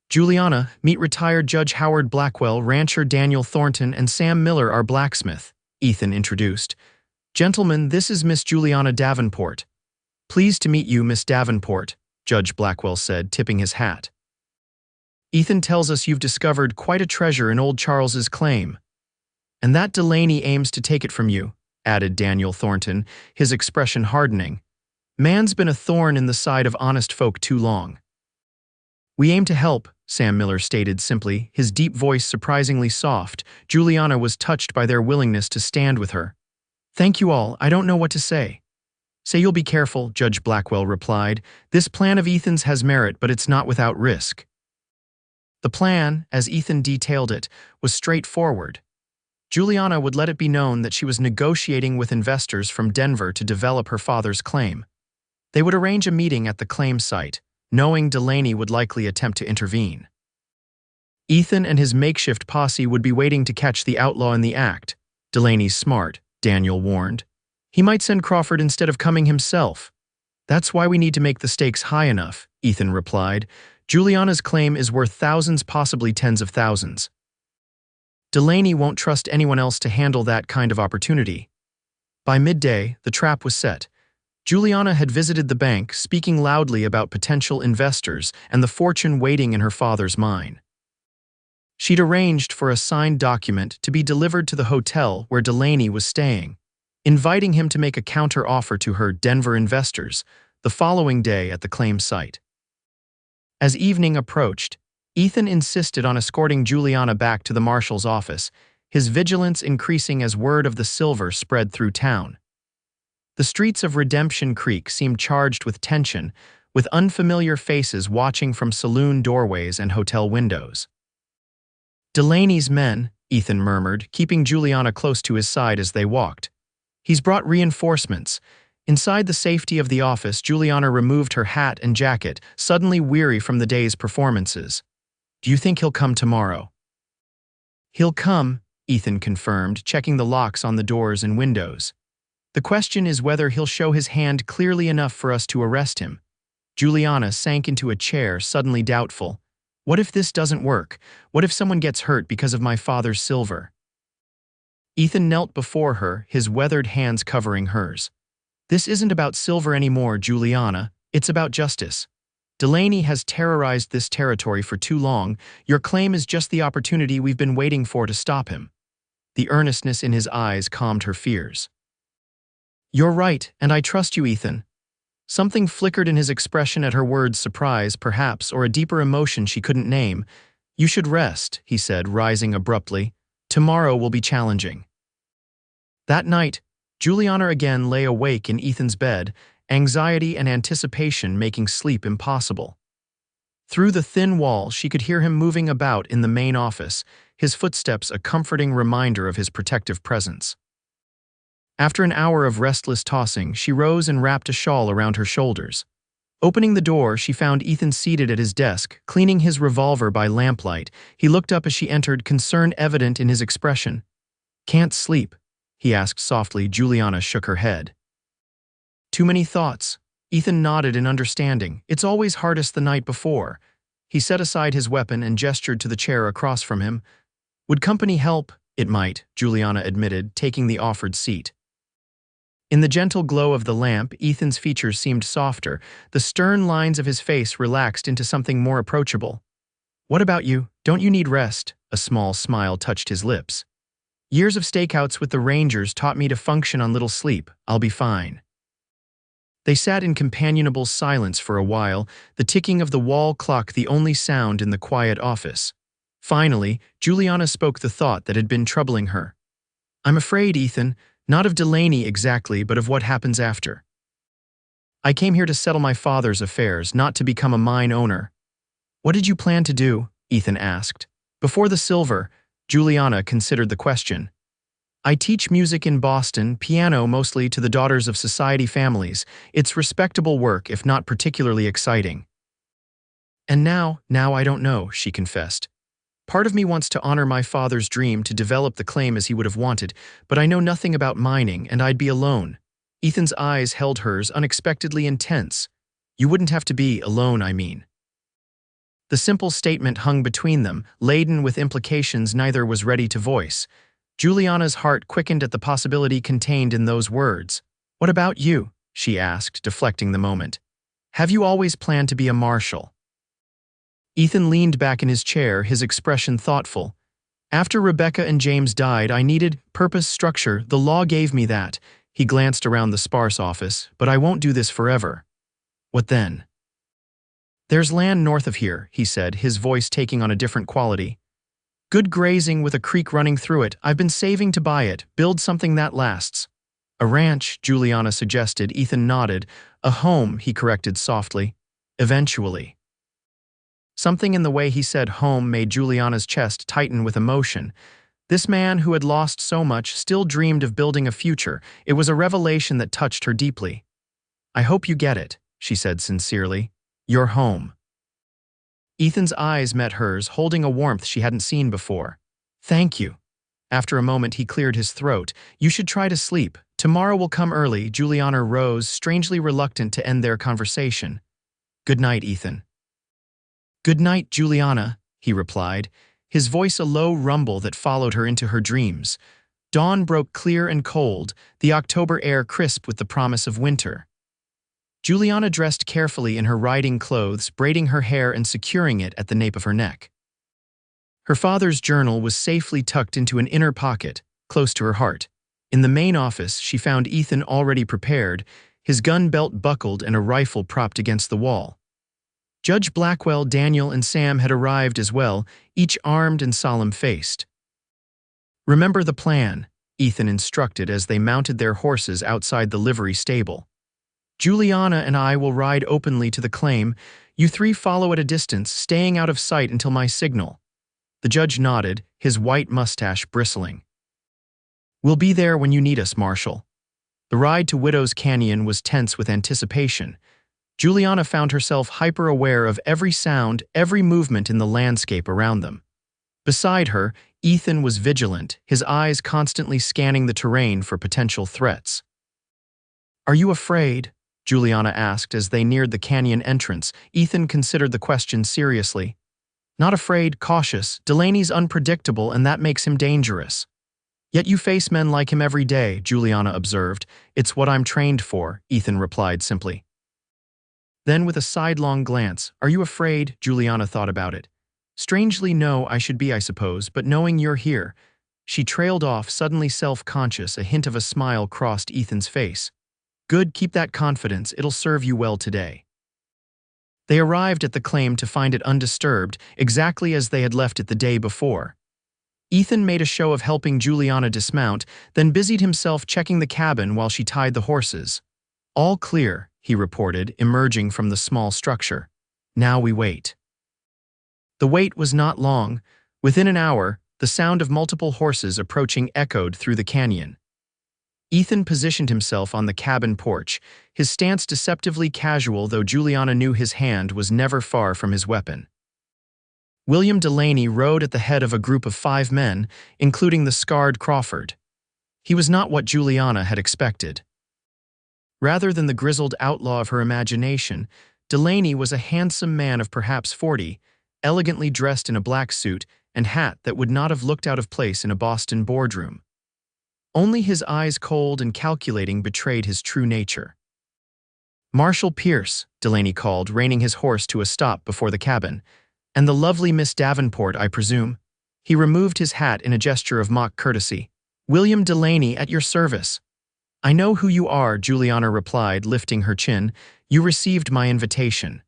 Juliana, meet retired Judge Howard Blackwell, rancher Daniel Thornton, and Sam Miller, our blacksmith, Ethan introduced. Gentlemen, this is Miss Juliana Davenport. Pleased to meet you, Miss Davenport, Judge Blackwell said, tipping his hat. Ethan tells us you've discovered quite a treasure in old Charles's claim. And that Delaney aims to take it from you, added Daniel Thornton, his expression hardening. Man's been a thorn in the side of honest folk too long. We aim to help, Sam Miller stated simply, his deep voice surprisingly soft. Juliana was touched by their willingness to stand with her. Thank you all, I don't know what to say. Say you'll be careful, Judge Blackwell replied. This plan of Ethan's has merit, but it's not without risk. The plan, as Ethan detailed it, was straightforward. Juliana would let it be known that she was negotiating with investors from Denver to develop her father's claim. They would arrange a meeting at the claim site, knowing Delaney would likely attempt to intervene. Ethan and his makeshift posse would be waiting to catch the outlaw in the act. Delaney's smart, Daniel warned. He might send Crawford instead of coming himself. That's why we need to make the stakes high enough, Ethan replied. Juliana's claim is worth thousands, possibly tens of thousands. Delaney won't trust anyone else to handle that kind of opportunity. By midday, the trap was set. Juliana had visited the bank, speaking loudly about potential investors and the fortune waiting in her father's mine. She'd arranged for a signed document to be delivered to the hotel where Delaney was staying, inviting him to make a counter-offer to her Denver investors the following day at the claim site. As evening approached, Ethan insisted on escorting Juliana back to the marshal's office, his vigilance increasing as word of the silver spread through town. The streets of Redemption Creek seemed charged with tension, with unfamiliar faces watching from saloon doorways and hotel windows. "Delaney's men," Ethan murmured, keeping Juliana close to his side as they walked. "He's brought reinforcements." Inside the safety of the office, Juliana removed her hat and jacket, suddenly weary from the day's performances. "Do you think he'll come tomorrow?" "He'll come," Ethan confirmed, checking the locks on the doors and windows. "The question is whether he'll show his hand clearly enough for us to arrest him." Juliana sank into a chair, suddenly doubtful. "What if this doesn't work? What if someone gets hurt because of my father's silver?" Ethan knelt before her, his weathered hands covering hers. "This isn't about silver anymore, Juliana. It's about justice. Delaney has terrorized this territory for too long. Your claim is just the opportunity we've been waiting for to stop him." The earnestness in his eyes calmed her fears. "You're right, and I trust you, Ethan." Something flickered in his expression at her words, surprise, perhaps, or a deeper emotion she couldn't name. "You should rest," he said, rising abruptly. "Tomorrow will be challenging." That night, Juliana again lay awake in Ethan's bed, anxiety and anticipation making sleep impossible. Through the thin wall, she could hear him moving about in the main office, his footsteps a comforting reminder of his protective presence. After an hour of restless tossing, she rose and wrapped a shawl around her shoulders. Opening the door, she found Ethan seated at his desk, cleaning his revolver by lamplight. He looked up as she entered, concern evident in his expression. "Can't sleep?" he asked softly. Juliana shook her head. "Too many thoughts." Ethan nodded in understanding. "It's always hardest the night before." He set aside his weapon and gestured to the chair across from him. "Would company help?" "It might," Juliana admitted, taking the offered seat. In the gentle glow of the lamp, Ethan's features seemed softer. The stern lines of his face relaxed into something more approachable. "What about you? Don't you need rest?" A small smile touched his lips. "Years of stakeouts with the Rangers taught me to function on little sleep. I'll be fine." They sat in companionable silence for a while, the ticking of the wall clock the only sound in the quiet office. Finally, Juliana spoke the thought that had been troubling her. "I'm afraid, Ethan, not of Delaney exactly, but of what happens after. I came here to settle my father's affairs, not to become a mine owner." "What did you plan to do?" Ethan asked. Before the silver, Juliana considered the question. "I teach music in Boston, piano mostly to the daughters of society families. It's respectable work, if not particularly exciting." "And now I don't know," she confessed. "Part of me wants to honor my father's dream to develop the claim as he would have wanted, but I know nothing about mining, and I'd be alone." Ethan's eyes held hers, unexpectedly intense. "You wouldn't have to be alone, I mean." The simple statement hung between them, laden with implications neither was ready to voice. Juliana's heart quickened at the possibility contained in those words. "What about you?" she asked, deflecting the moment. "Have you always planned to be a marshal?" Ethan leaned back in his chair, his expression thoughtful. "After Rebecca and James died, I needed purpose, structure. The law gave me that." He glanced around the sparse office. "But I won't do this forever." "What then?" "There's land north of here," he said, his voice taking on a different quality. "Good grazing with a creek running through it. I've been saving to buy it, build something that lasts." "A ranch," Juliana suggested. Ethan nodded. "A home," he corrected softly. "Eventually." Something in the way he said home made Juliana's chest tighten with emotion. This man who had lost so much still dreamed of building a future. It was a revelation that touched her deeply. "I hope you get it," she said sincerely. "Your home." Ethan's eyes met hers, holding a warmth she hadn't seen before. "Thank you." After a moment, he cleared his throat. "You should try to sleep. Tomorrow will come early." Juliana rose, strangely reluctant to end their conversation. "Good night, Ethan." "Good night, Juliana," he replied, his voice a low rumble that followed her into her dreams. Dawn broke clear and cold, the October air crisp with the promise of winter. Juliana dressed carefully in her riding clothes, braiding her hair and securing it at the nape of her neck. Her father's journal was safely tucked into an inner pocket, close to her heart. In the main office, she found Ethan already prepared, his gun belt buckled and a rifle propped against the wall. Judge Blackwell, Daniel, and Sam had arrived as well, each armed and solemn-faced. "Remember the plan," Ethan instructed as they mounted their horses outside the livery stable. "Juliana and I will ride openly to the claim. You three follow at a distance, staying out of sight until my signal." The judge nodded, his white mustache bristling. "We'll be there when you need us, Marshal." The ride to Widow's Canyon was tense with anticipation. Juliana found herself hyper-aware of every sound, every movement in the landscape around them. Beside her, Ethan was vigilant, his eyes constantly scanning the terrain for potential threats. "Are you afraid?" Juliana asked as they neared the canyon entrance. Ethan considered the question seriously. "Not afraid, cautious. Delaney's unpredictable, and that makes him dangerous." "Yet you face men like him every day," Juliana observed. "It's what I'm trained for," Ethan replied simply. Then with a sidelong glance, "Are you afraid?" Juliana thought about it. "Strangely, no, I should be, I suppose, but knowing you're here." She trailed off, suddenly self-conscious. A hint of a smile crossed Ethan's face. "Good, keep that confidence, it'll serve you well today." They arrived at the claim to find it undisturbed, exactly as they had left it the day before. Ethan made a show of helping Juliana dismount, then busied himself checking the cabin while she tied the horses. "All clear," he reported, emerging from the small structure. "Now we wait." The wait was not long. Within an hour, the sound of multiple horses approaching echoed through the canyon. Ethan positioned himself on the cabin porch, his stance deceptively casual, though Juliana knew his hand was never far from his weapon. William Delaney rode at the head of a group of 5 men, including the scarred Crawford. He was not what Juliana had expected. Rather than the grizzled outlaw of her imagination, Delaney was a handsome man of perhaps 40, elegantly dressed in a black suit and hat that would not have looked out of place in a Boston boardroom. Only his eyes, cold and calculating, betrayed his true nature. "Marshal Pierce," Delaney called, reining his horse to a stop before the cabin. "And the lovely Miss Davenport, I presume?" He removed his hat in a gesture of mock courtesy. "William Delaney, at your service." "I know who you are," Juliana replied, lifting her chin. "You received my invitation."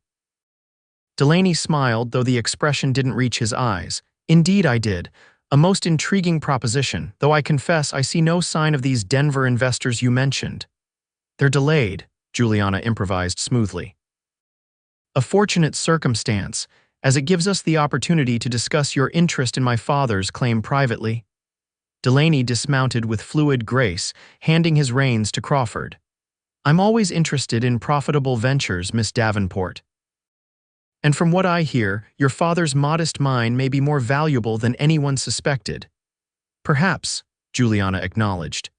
Delaney smiled, though the expression didn't reach his eyes. "Indeed I did. A most intriguing proposition, though I confess I see no sign of these Denver investors you mentioned." "They're delayed," Juliana improvised smoothly. "A fortunate circumstance, as it gives us the opportunity to discuss your interest in my father's claim privately." Delaney dismounted with fluid grace, handing his reins to Crawford. "I'm always interested in profitable ventures, Miss Davenport. And from what I hear, your father's modest mine may be more valuable than anyone suspected." "Perhaps," Juliana acknowledged.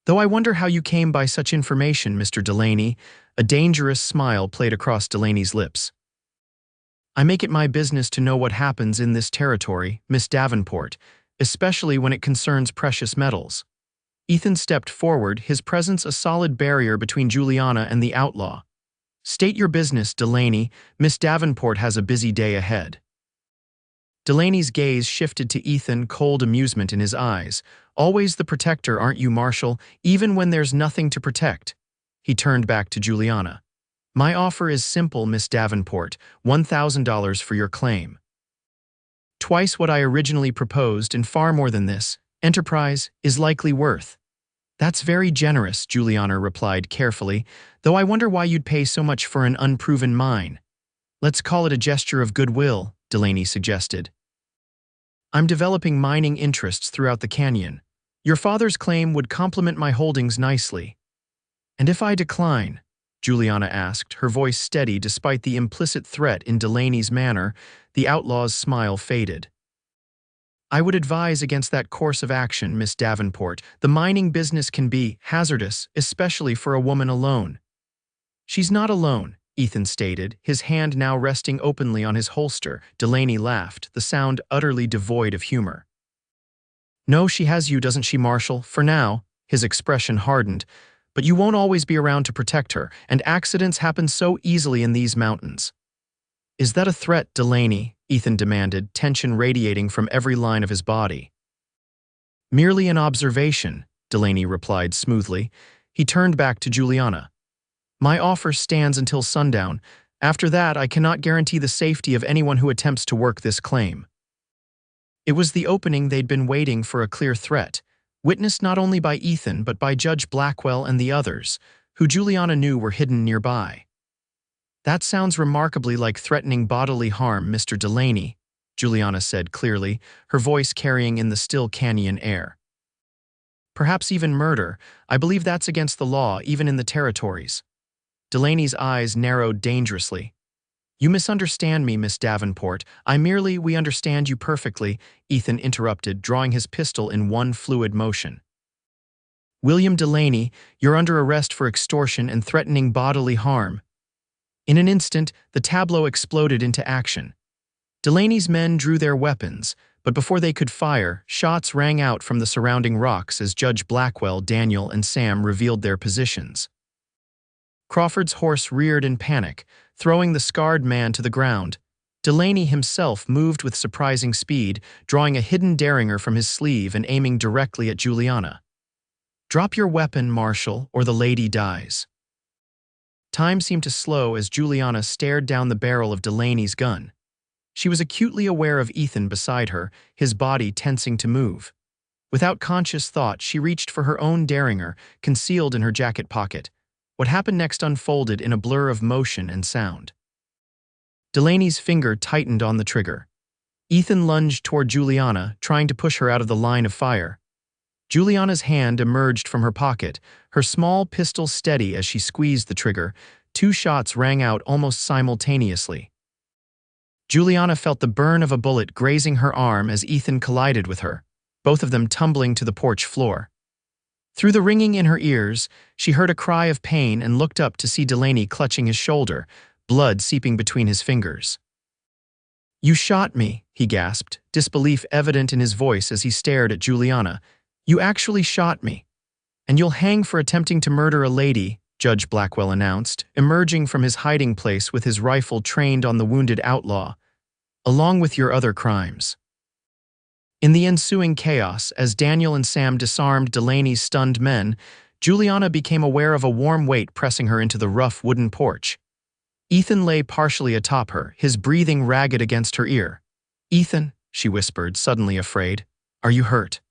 "Though I wonder how you came by such information, Mr. Delaney." A dangerous smile played across Delaney's lips. "I make it my business to know what happens in this territory, Miss Davenport, especially when it concerns precious metals." Ethan stepped forward, his presence a solid barrier between Juliana and the outlaw. "State your business, Delaney. Miss Davenport has a busy day ahead." Delaney's gaze shifted to Ethan, cold amusement in his eyes. "Always the protector, aren't you, Marshal, even when there's nothing to protect?" He turned back to Juliana. "My offer is simple, Miss Davenport, $1,000 for your claim. Twice what I originally proposed, and far more than this enterprise is likely worth." "That's very generous," Juliana replied carefully, "though I wonder why you'd pay so much for an unproven mine." "Let's call it a gesture of goodwill," Delaney suggested. "I'm developing mining interests throughout the canyon. Your father's claim would complement my holdings nicely." "And if I decline?" Juliana asked, her voice steady despite the implicit threat in Delaney's manner. The outlaw's smile faded. "I would advise against that course of action, Miss Davenport. The mining business can be hazardous, especially for a woman alone." "She's not alone," Ethan stated, his hand now resting openly on his holster. Delaney laughed, the sound utterly devoid of humor. "No, she has you, doesn't she, Marshal? For now." His expression hardened. "But But you won't always be around to protect her, and accidents happen so easily in these mountains." "Is that a threat, Delaney?" Ethan demanded, tension radiating from every line of his body. "Merely an observation," Delaney replied smoothly. He turned back to Juliana. "My offer stands until sundown. After that, I cannot guarantee the safety of anyone who attempts to work this claim." It was the opening they'd been waiting for, a clear threat, witnessed not only by Ethan but by Judge Blackwell and the others, who Juliana knew were hidden nearby. "That sounds remarkably like threatening bodily harm, Mr. Delaney," Juliana said clearly, her voice carrying in the still canyon air. "Perhaps even murder. I believe that's against the law, even in the territories." Delaney's eyes narrowed dangerously. "You misunderstand me, Miss Davenport. We understand you perfectly," Ethan interrupted, drawing his pistol in one fluid motion. "William Delaney, you're under arrest for extortion and threatening bodily harm." In an instant, the tableau exploded into action. Delaney's men drew their weapons, but before they could fire, shots rang out from the surrounding rocks as Judge Blackwell, Daniel, and Sam revealed their positions. Crawford's horse reared in panic, throwing the scarred man to the ground. Delaney himself moved with surprising speed, drawing a hidden derringer from his sleeve and aiming directly at Juliana. "Drop your weapon, Marshal, or the lady dies." Time seemed to slow as Juliana stared down the barrel of Delaney's gun. She was acutely aware of Ethan beside her, his body tensing to move. Without conscious thought, she reached for her own derringer, concealed in her jacket pocket. What happened next unfolded in a blur of motion and sound. Delaney's finger tightened on the trigger. Ethan lunged toward Juliana, trying to push her out of the line of fire. Juliana's hand emerged from her pocket, her small pistol steady as she squeezed the trigger. 2 shots rang out almost simultaneously. Juliana felt the burn of a bullet grazing her arm as Ethan collided with her, both of them tumbling to the porch floor. Through the ringing in her ears, she heard a cry of pain and looked up to see Delaney clutching his shoulder, blood seeping between his fingers. "You shot me," he gasped, disbelief evident in his voice as he stared at Juliana. "You actually shot me. And you'll hang for attempting to murder a lady," Judge Blackwell announced, emerging from his hiding place with his rifle trained on the wounded outlaw, "along with your other crimes." In the ensuing chaos, as Daniel and Sam disarmed Delaney's stunned men, Juliana became aware of a warm weight pressing her into the rough wooden porch. Ethan lay partially atop her, his breathing ragged against her ear. "Ethan," she whispered, suddenly afraid, "are you hurt?"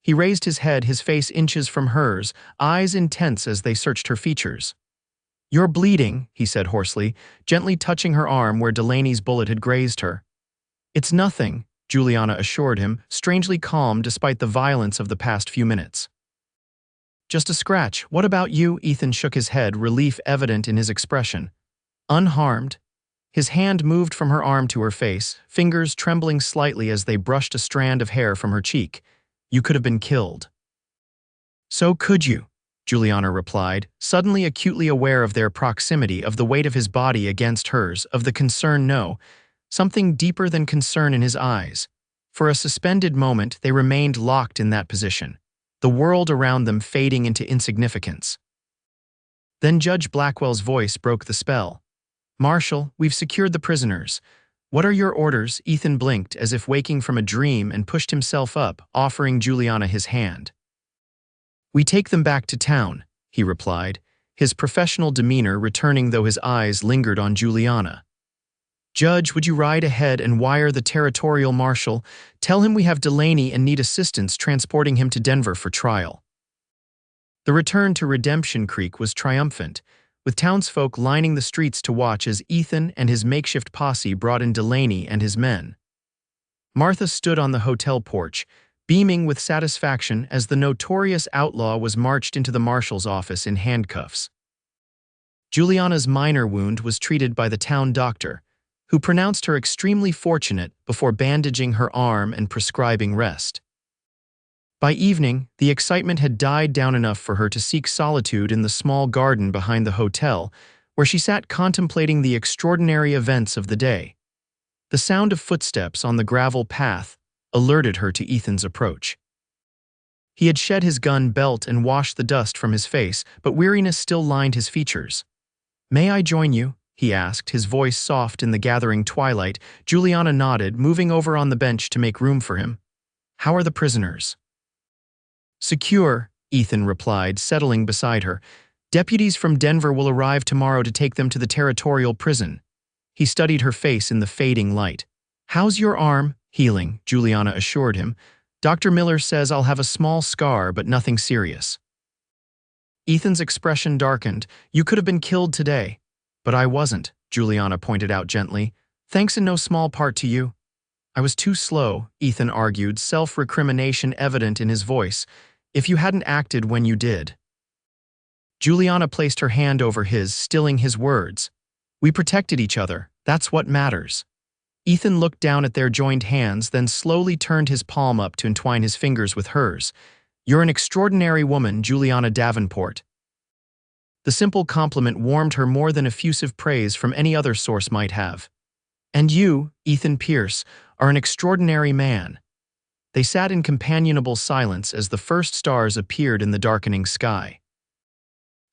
He raised his head, his face inches from hers, eyes intense as they searched her features. "You're bleeding," he said hoarsely, gently touching her arm where Delaney's bullet had grazed her. "It's nothing," Juliana assured him, strangely calm despite the violence of the past few minutes. "Just a scratch. What about you?" Ethan shook his head, relief evident in his expression. "Unharmed." His hand moved from her arm to her face, fingers trembling slightly as they brushed a strand of hair from her cheek. "You could have been killed." "So could you," Juliana replied, suddenly acutely aware of their proximity, of the weight of his body against hers, of the concern. No, something deeper than concern in his eyes. For a suspended moment, they remained locked in that position, the world around them fading into insignificance. Then Judge Blackwell's voice broke the spell. "Marshal, we've secured the prisoners. What are your orders?" Ethan blinked as if waking from a dream and pushed himself up, offering Juliana his hand. "We take them back to town," he replied, his professional demeanor returning though his eyes lingered on Juliana. "Judge, would you ride ahead and wire the territorial marshal? Tell him we have Delaney and need assistance transporting him to Denver for trial." The return to Redemption Creek was triumphant, with townsfolk lining the streets to watch as Ethan and his makeshift posse brought in Delaney and his men. Martha stood on the hotel porch, beaming with satisfaction as the notorious outlaw was marched into the marshal's office in handcuffs. Juliana's minor wound was treated by the town doctor, who pronounced her extremely fortunate before bandaging her arm and prescribing rest. By evening, the excitement had died down enough for her to seek solitude in the small garden behind the hotel, where she sat contemplating the extraordinary events of the day. The sound of footsteps on the gravel path alerted her to Ethan's approach. He had shed his gun belt and washed the dust from his face, but weariness still lined his features. "May I join you?" he asked, his voice soft in the gathering twilight. Juliana nodded, moving over on the bench to make room for him. "How are the prisoners?" "Secure," Ethan replied, settling beside her. "Deputies from Denver will arrive tomorrow to take them to the territorial prison." He studied her face in the fading light. "How's your arm?" "Healing," Juliana assured him. "Dr. Miller says I'll have a small scar, but nothing serious." Ethan's expression darkened. "You could have been killed today." "But I wasn't," Juliana pointed out gently. "Thanks in no small part to you." "I was too slow," Ethan argued, self-recrimination evident in his voice. "If you hadn't acted when you did." Juliana placed her hand over his, stilling his words. "We protected each other. That's what matters." Ethan looked down at their joined hands, then slowly turned his palm up to entwine his fingers with hers. "You're an extraordinary woman, Juliana Davenport." The simple compliment warmed her more than effusive praise from any other source might have. "And you, Ethan Pierce, are an extraordinary man." They sat in companionable silence as the first stars appeared in the darkening sky.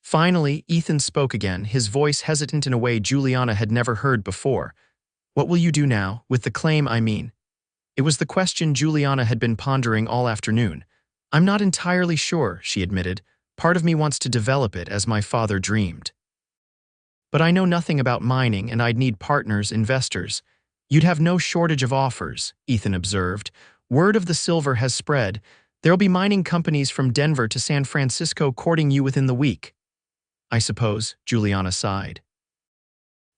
Finally, Ethan spoke again, his voice hesitant in a way Juliana had never heard before. "What will you do now, with the claim, I mean?" It was the question Juliana had been pondering all afternoon. "I'm not entirely sure," she admitted. "Part of me wants to develop it as my father dreamed. But I know nothing about mining and I'd need partners, investors." "You'd have no shortage of offers," Ethan observed. "Word of the silver has spread. There'll be mining companies from Denver to San Francisco courting you within the week." "I suppose," Juliana sighed.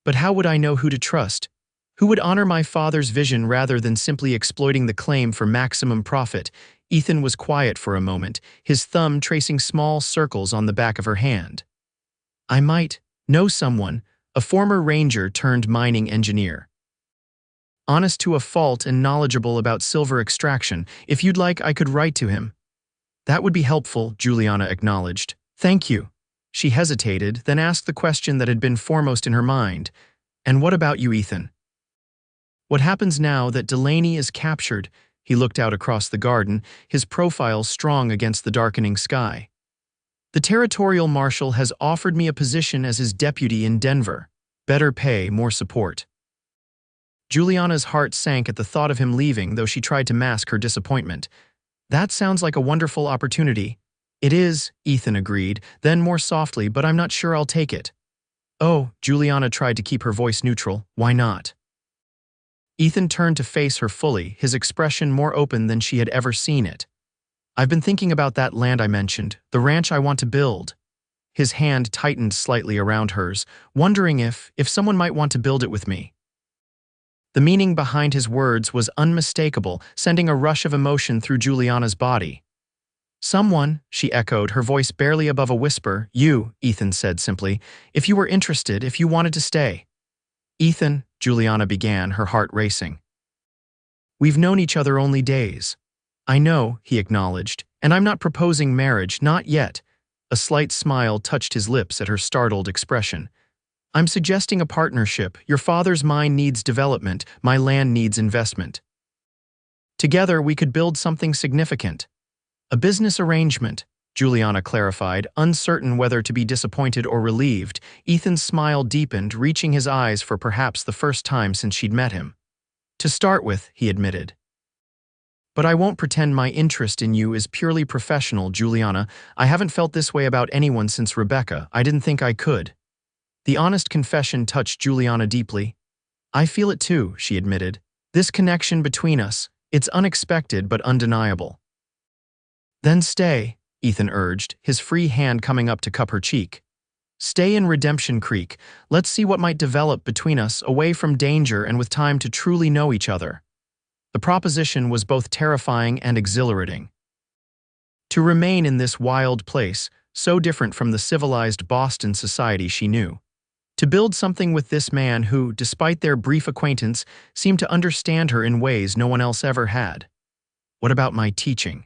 "But how would I know who to trust? Who would honor my father's vision rather than simply exploiting the claim for maximum profit?" Ethan was quiet for a moment, his thumb tracing small circles on the back of her hand. "I might know someone, a former ranger turned mining engineer. Honest to a fault and knowledgeable about silver extraction. If you'd like, I could write to him." "That would be helpful," Juliana acknowledged. "Thank you." She hesitated, then asked the question that had been foremost in her mind. "And what about you, Ethan? What happens now that Delaney is captured?" He looked out across the garden, his profile strong against the darkening sky. "The territorial marshal has offered me a position as his deputy in Denver. Better pay, more support." Juliana's heart sank at the thought of him leaving, though she tried to mask her disappointment. "That sounds like a wonderful opportunity." "It is," Ethan agreed, then more softly, "but I'm not sure I'll take it." "Oh," Juliana tried to keep her voice neutral. "Why not?" Ethan turned to face her fully, his expression more open than she had ever seen it. "I've been thinking about that land I mentioned, the ranch I want to build." His hand tightened slightly around hers, wondering if someone might want to build it with me. The meaning behind his words was unmistakable, sending a rush of emotion through Juliana's body. "Someone," she echoed, her voice barely above a whisper. "You," Ethan said simply. "If you were interested, if you wanted to stay." "Ethan," Juliana began, her heart racing. "We've known each other only days." "I know," he acknowledged, "and I'm not proposing marriage, not yet." A slight smile touched his lips at her startled expression. "I'm suggesting a partnership. Your father's mine needs development, my land needs investment. Together, we could build something significant." "A business arrangement," Juliana clarified, uncertain whether to be disappointed or relieved. Ethan's smile deepened, reaching his eyes for perhaps the first time since she'd met him. "To start with," he admitted. "But I won't pretend my interest in you is purely professional, Juliana. I haven't felt this way about anyone since Rebecca. I didn't think I could." The honest confession touched Juliana deeply. "I feel it too," she admitted. "This connection between us, it's unexpected but undeniable." "Then stay," Ethan urged, his free hand coming up to cup her cheek. "Stay in Redemption Creek. Let's see what might develop between us, away from danger and with time to truly know each other." The proposition was both terrifying and exhilarating. To remain in this wild place, so different from the civilized Boston society she knew. To build something with this man who, despite their brief acquaintance, seemed to understand her in ways no one else ever had. "What about my teaching?"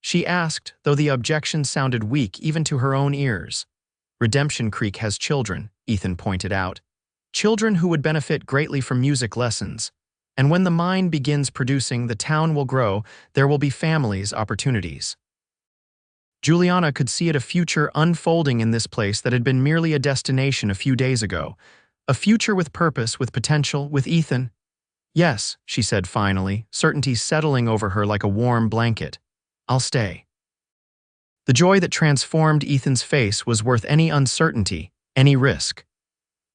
she asked, though the objection sounded weak even to her own ears. "Redemption Creek has children," Ethan pointed out. "Children who would benefit greatly from music lessons." And when the mine begins producing, the town will grow, there will be families, opportunities. Juliana could see it a future unfolding in this place that had been merely a destination a few days ago. A future with purpose, with potential, with Ethan. Yes, she said finally, certainty settling over her like a warm blanket. I'll stay. The joy that transformed Ethan's face was worth any uncertainty, any risk.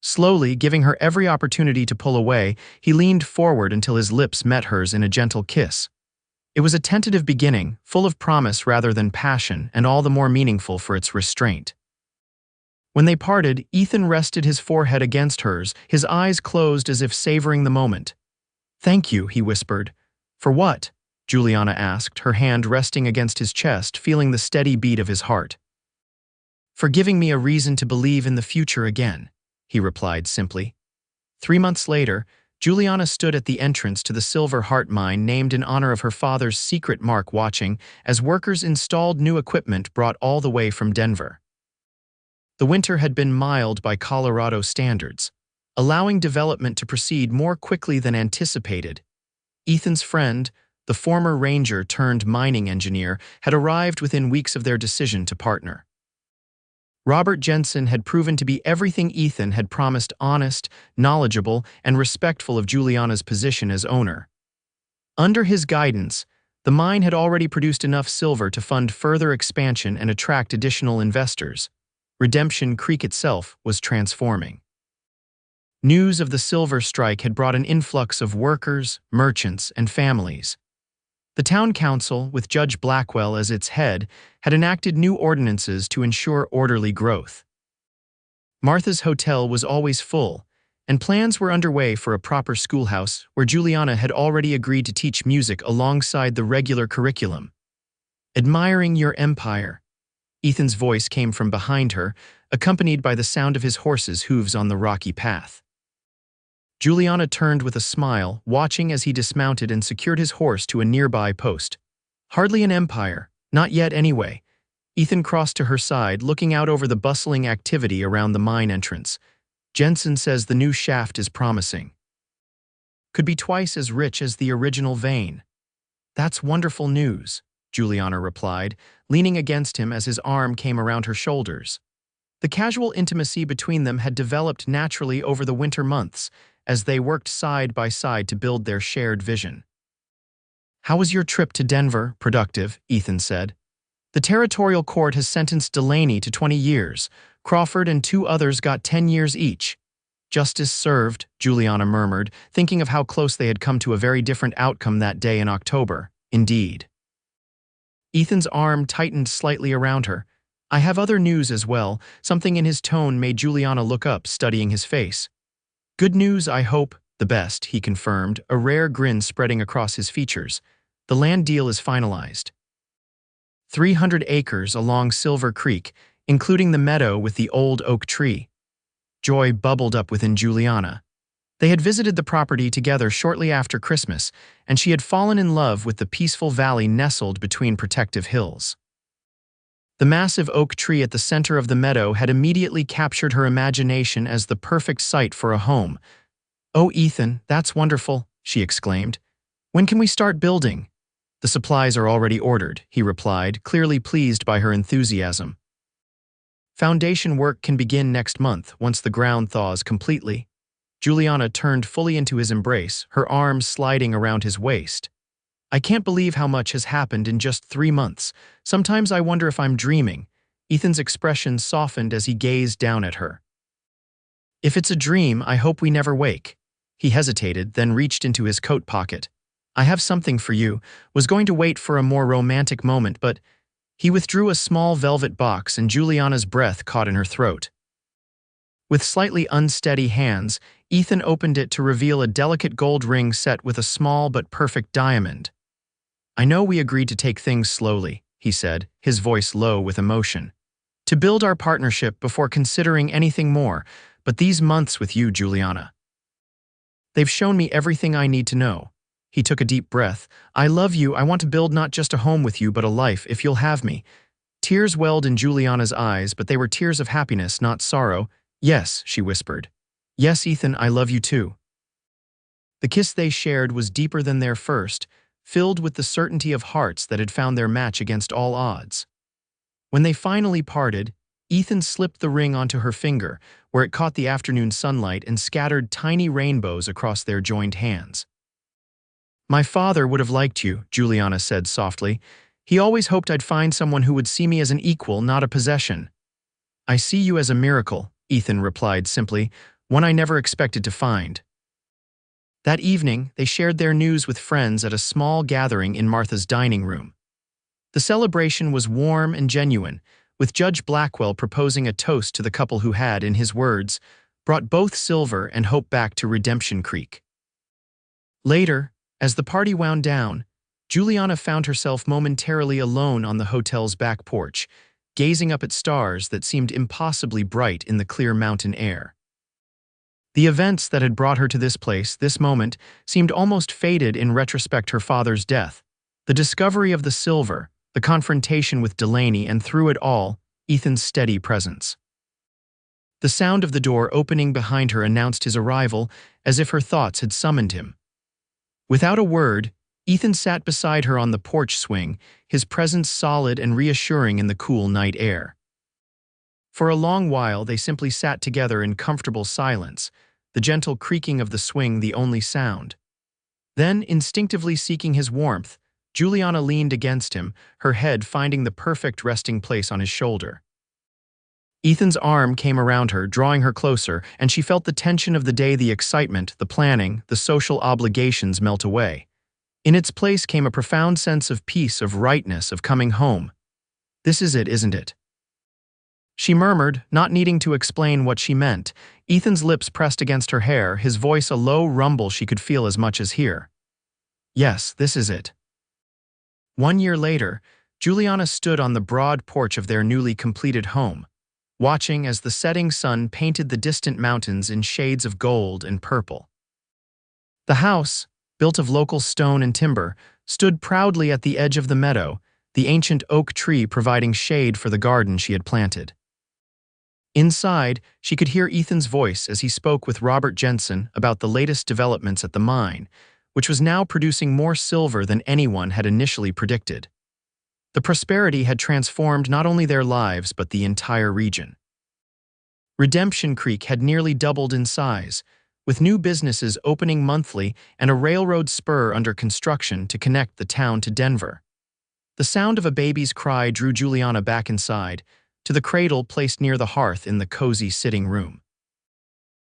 Slowly, giving her every opportunity to pull away, he leaned forward until his lips met hers in a gentle kiss. It was a tentative beginning, full of promise rather than passion, and all the more meaningful for its restraint. When they parted, Ethan rested his forehead against hers, his eyes closed as if savoring the moment. "Thank you," he whispered. "For what?" Juliana asked, her hand resting against his chest, feeling the steady beat of his heart. "For giving me a reason to believe in the future again," he replied simply. 3 months later, Juliana stood at the entrance to the Silver Heart mine named in honor of her father's secret mark, watching as workers installed new equipment brought all the way from Denver. The winter had been mild by Colorado standards, allowing development to proceed more quickly than anticipated. Ethan's friend, the former ranger turned mining engineer, had arrived within weeks of their decision to partner. Robert Jensen had proven to be everything Ethan had promised: honest, knowledgeable, and respectful of Juliana's position as owner. Under his guidance, the mine had already produced enough silver to fund further expansion and attract additional investors. Redemption Creek itself was transforming. News of the silver strike had brought an influx of workers, merchants, and families. The town council, with Judge Blackwell as its head, had enacted new ordinances to ensure orderly growth. Martha's Hotel was always full, and plans were underway for a proper schoolhouse where Juliana had already agreed to teach music alongside the regular curriculum. "Admiring your empire," Ethan's voice came from behind her, accompanied by the sound of his horse's hooves on the rocky path. Juliana turned with a smile, watching as he dismounted and secured his horse to a nearby post. "Hardly an empire, not yet anyway." Ethan crossed to her side, looking out over the bustling activity around the mine entrance. "Jensen says the new shaft is promising. Could be twice as rich as the original vein." "That's wonderful news," Juliana replied, leaning against him as his arm came around her shoulders. The casual intimacy between them had developed naturally over the winter months, as they worked side by side to build their shared vision. "How was your trip to Denver?" "Productive," Ethan said. "The territorial court has sentenced Delaney to 20 years. Crawford and 2 others got 10 years each." "Justice served," Juliana murmured, thinking of how close they had come to a very different outcome that day in October. "Indeed." Ethan's arm tightened slightly around her. "I have other news as well." Something in his tone made Juliana look up, studying his face. "Good news, I hope." "The best," he confirmed, a rare grin spreading across his features. "The land deal is finalized. 300 acres along Silver Creek, including the meadow with the old oak tree." Joy bubbled up within Juliana. They had visited the property together shortly after Christmas, and she had fallen in love with the peaceful valley nestled between protective hills. The massive oak tree at the center of the meadow had immediately captured her imagination as the perfect site for a home. "Oh, Ethan, that's wonderful," she exclaimed. "When can we start building?" "The supplies are already ordered," he replied, clearly pleased by her enthusiasm. "Foundation work can begin next month, once the ground thaws completely." Juliana turned fully into his embrace, her arms sliding around his waist. "I can't believe how much has happened in just 3 months. Sometimes I wonder if I'm dreaming." Ethan's expression softened as he gazed down at her. "If it's a dream, I hope we never wake." He hesitated, then reached into his coat pocket. "I have something for you." Was going to wait for a more romantic moment, but he withdrew a small velvet box and Juliana's breath caught in her throat. With slightly unsteady hands, Ethan opened it to reveal a delicate gold ring set with a small but perfect diamond. "I know we agreed to take things slowly," he said, his voice low with emotion. "To build our partnership before considering anything more, but these months with you, Juliana, they've shown me everything I need to know." He took a deep breath. "I love you. I want to build not just a home with you, but a life, if you'll have me." Tears welled in Juliana's eyes, but they were tears of happiness, not sorrow. "Yes," she whispered. "Yes, Ethan, I love you too." The kiss they shared was deeper than their first, filled with the certainty of hearts that had found their match against all odds. When they finally parted, Ethan slipped the ring onto her finger, where it caught the afternoon sunlight and scattered tiny rainbows across their joined hands. "My father would have liked you," Juliana said softly. "He always hoped I'd find someone who would see me as an equal, not a possession." "I see you as a miracle," Ethan replied simply, "one I never expected to find." That evening, they shared their news with friends at a small gathering in Martha's dining room. The celebration was warm and genuine, with Judge Blackwell proposing a toast to the couple who had, in his words, brought both silver and hope back to Redemption Creek. Later, as the party wound down, Juliana found herself momentarily alone on the hotel's back porch, gazing up at stars that seemed impossibly bright in the clear mountain air. The events that had brought her to this place, this moment, seemed almost fated in retrospect: her father's death, the discovery of the silver, the confrontation with Delaney, and through it all, Ethan's steady presence. The sound of the door opening behind her announced his arrival, as if her thoughts had summoned him. Without a word, Ethan sat beside her on the porch swing, his presence solid and reassuring in the cool night air. For a long while they simply sat together in comfortable silence, the gentle creaking of the swing the only sound. Then, instinctively seeking his warmth, Juliana leaned against him, her head finding the perfect resting place on his shoulder. Ethan's arm came around her, drawing her closer, and she felt the tension of the day, the excitement, the planning, the social obligations melt away. In its place came a profound sense of peace, of rightness, of coming home. "This is it, isn't it?" she murmured, not needing to explain what she meant. Ethan's lips pressed against her hair, his voice a low rumble she could feel as much as hear. "Yes, this is it." 1 year later, Juliana stood on the broad porch of their newly completed home, watching as the setting sun painted the distant mountains in shades of gold and purple. The house, built of local stone and timber, stood proudly at the edge of the meadow, the ancient oak tree providing shade for the garden she had planted. Inside, she could hear Ethan's voice as he spoke with Robert Jensen about the latest developments at the mine, which was now producing more silver than anyone had initially predicted. The prosperity had transformed not only their lives but the entire region. Redemption Creek had nearly doubled in size, with new businesses opening monthly and a railroad spur under construction to connect the town to Denver. The sound of a baby's cry drew Juliana back inside, to the cradle placed near the hearth in the cozy sitting room.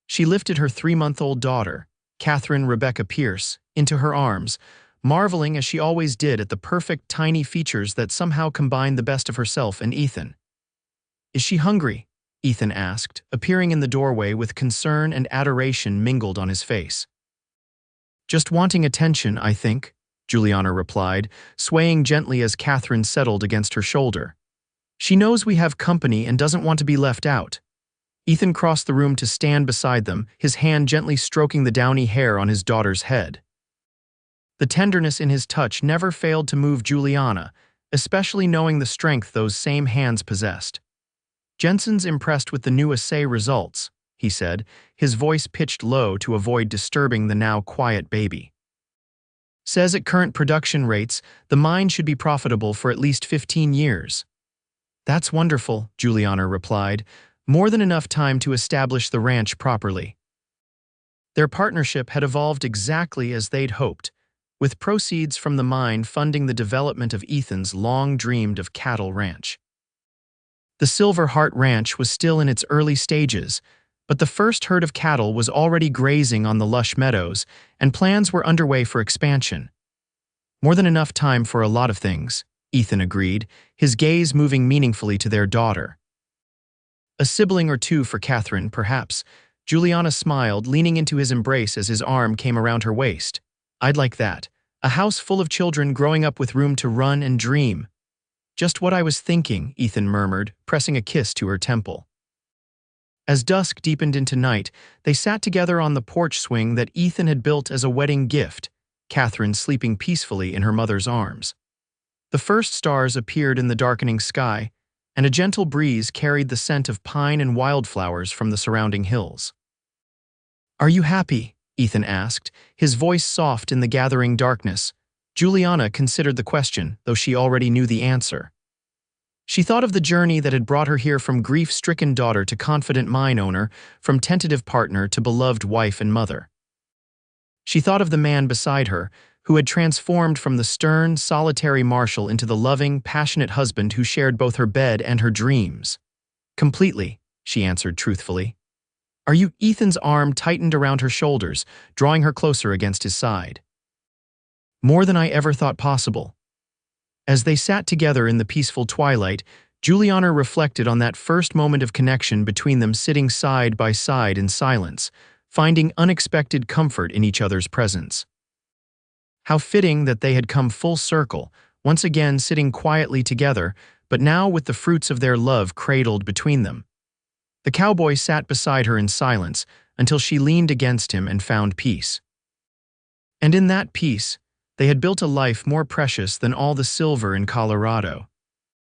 She lifted her 3-month-old daughter, Catherine Rebecca Pierce, into her arms, marveling as she always did at the perfect tiny features that somehow combined the best of herself and Ethan. "Is she hungry?" Ethan asked, appearing in the doorway with concern and adoration mingled on his face. "Just wanting attention, I think," Juliana replied, swaying gently as Catherine settled against her shoulder. "She knows we have company and doesn't want to be left out." Ethan crossed the room to stand beside them, his hand gently stroking the downy hair on his daughter's head. The tenderness in his touch never failed to move Juliana, especially knowing the strength those same hands possessed. "Jensen's impressed with the new assay results," he said, his voice pitched low to avoid disturbing the now quiet baby. "Says at current production rates, the mine should be profitable for at least 15 years. "That's wonderful," Juliana replied, "more than enough time to establish the ranch properly." Their partnership had evolved exactly as they'd hoped, with proceeds from the mine funding the development of Ethan's long-dreamed-of cattle ranch. The Silver Heart Ranch was still in its early stages, but the first herd of cattle was already grazing on the lush meadows, and plans were underway for expansion. "More than enough time for a lot of things," Ethan agreed, his gaze moving meaningfully to their daughter. "A sibling or two for Catherine, perhaps." Juliana smiled, leaning into his embrace as his arm came around her waist. "I'd like that. A house full of children growing up with room to run and dream." "Just what I was thinking," Ethan murmured, pressing a kiss to her temple. As dusk deepened into night, they sat together on the porch swing that Ethan had built as a wedding gift, Catherine sleeping peacefully in her mother's arms. The first stars appeared in the darkening sky, and a gentle breeze carried the scent of pine and wildflowers from the surrounding hills. "Are you happy?" Ethan asked, his voice soft in the gathering darkness. Juliana considered the question, though she already knew the answer. She thought of the journey that had brought her here, from grief-stricken daughter to confident mine owner, from tentative partner to beloved wife and mother. She thought of the man beside her, who had transformed from the stern, solitary Marshal into the loving, passionate husband who shared both her bed and her dreams. Completely, she answered truthfully. "Are you?" Ethan's arm tightened around her shoulders, drawing her closer against his side. "More than I ever thought possible." As they sat together in the peaceful twilight, Juliana reflected on that first moment of connection between them, sitting side by side in silence, finding unexpected comfort in each other's presence. How fitting that they had come full circle, once again sitting quietly together, but now with the fruits of their love cradled between them. The cowboy sat beside her in silence until she leaned against him and found peace. And in that peace, they had built a life more precious than all the silver in Colorado.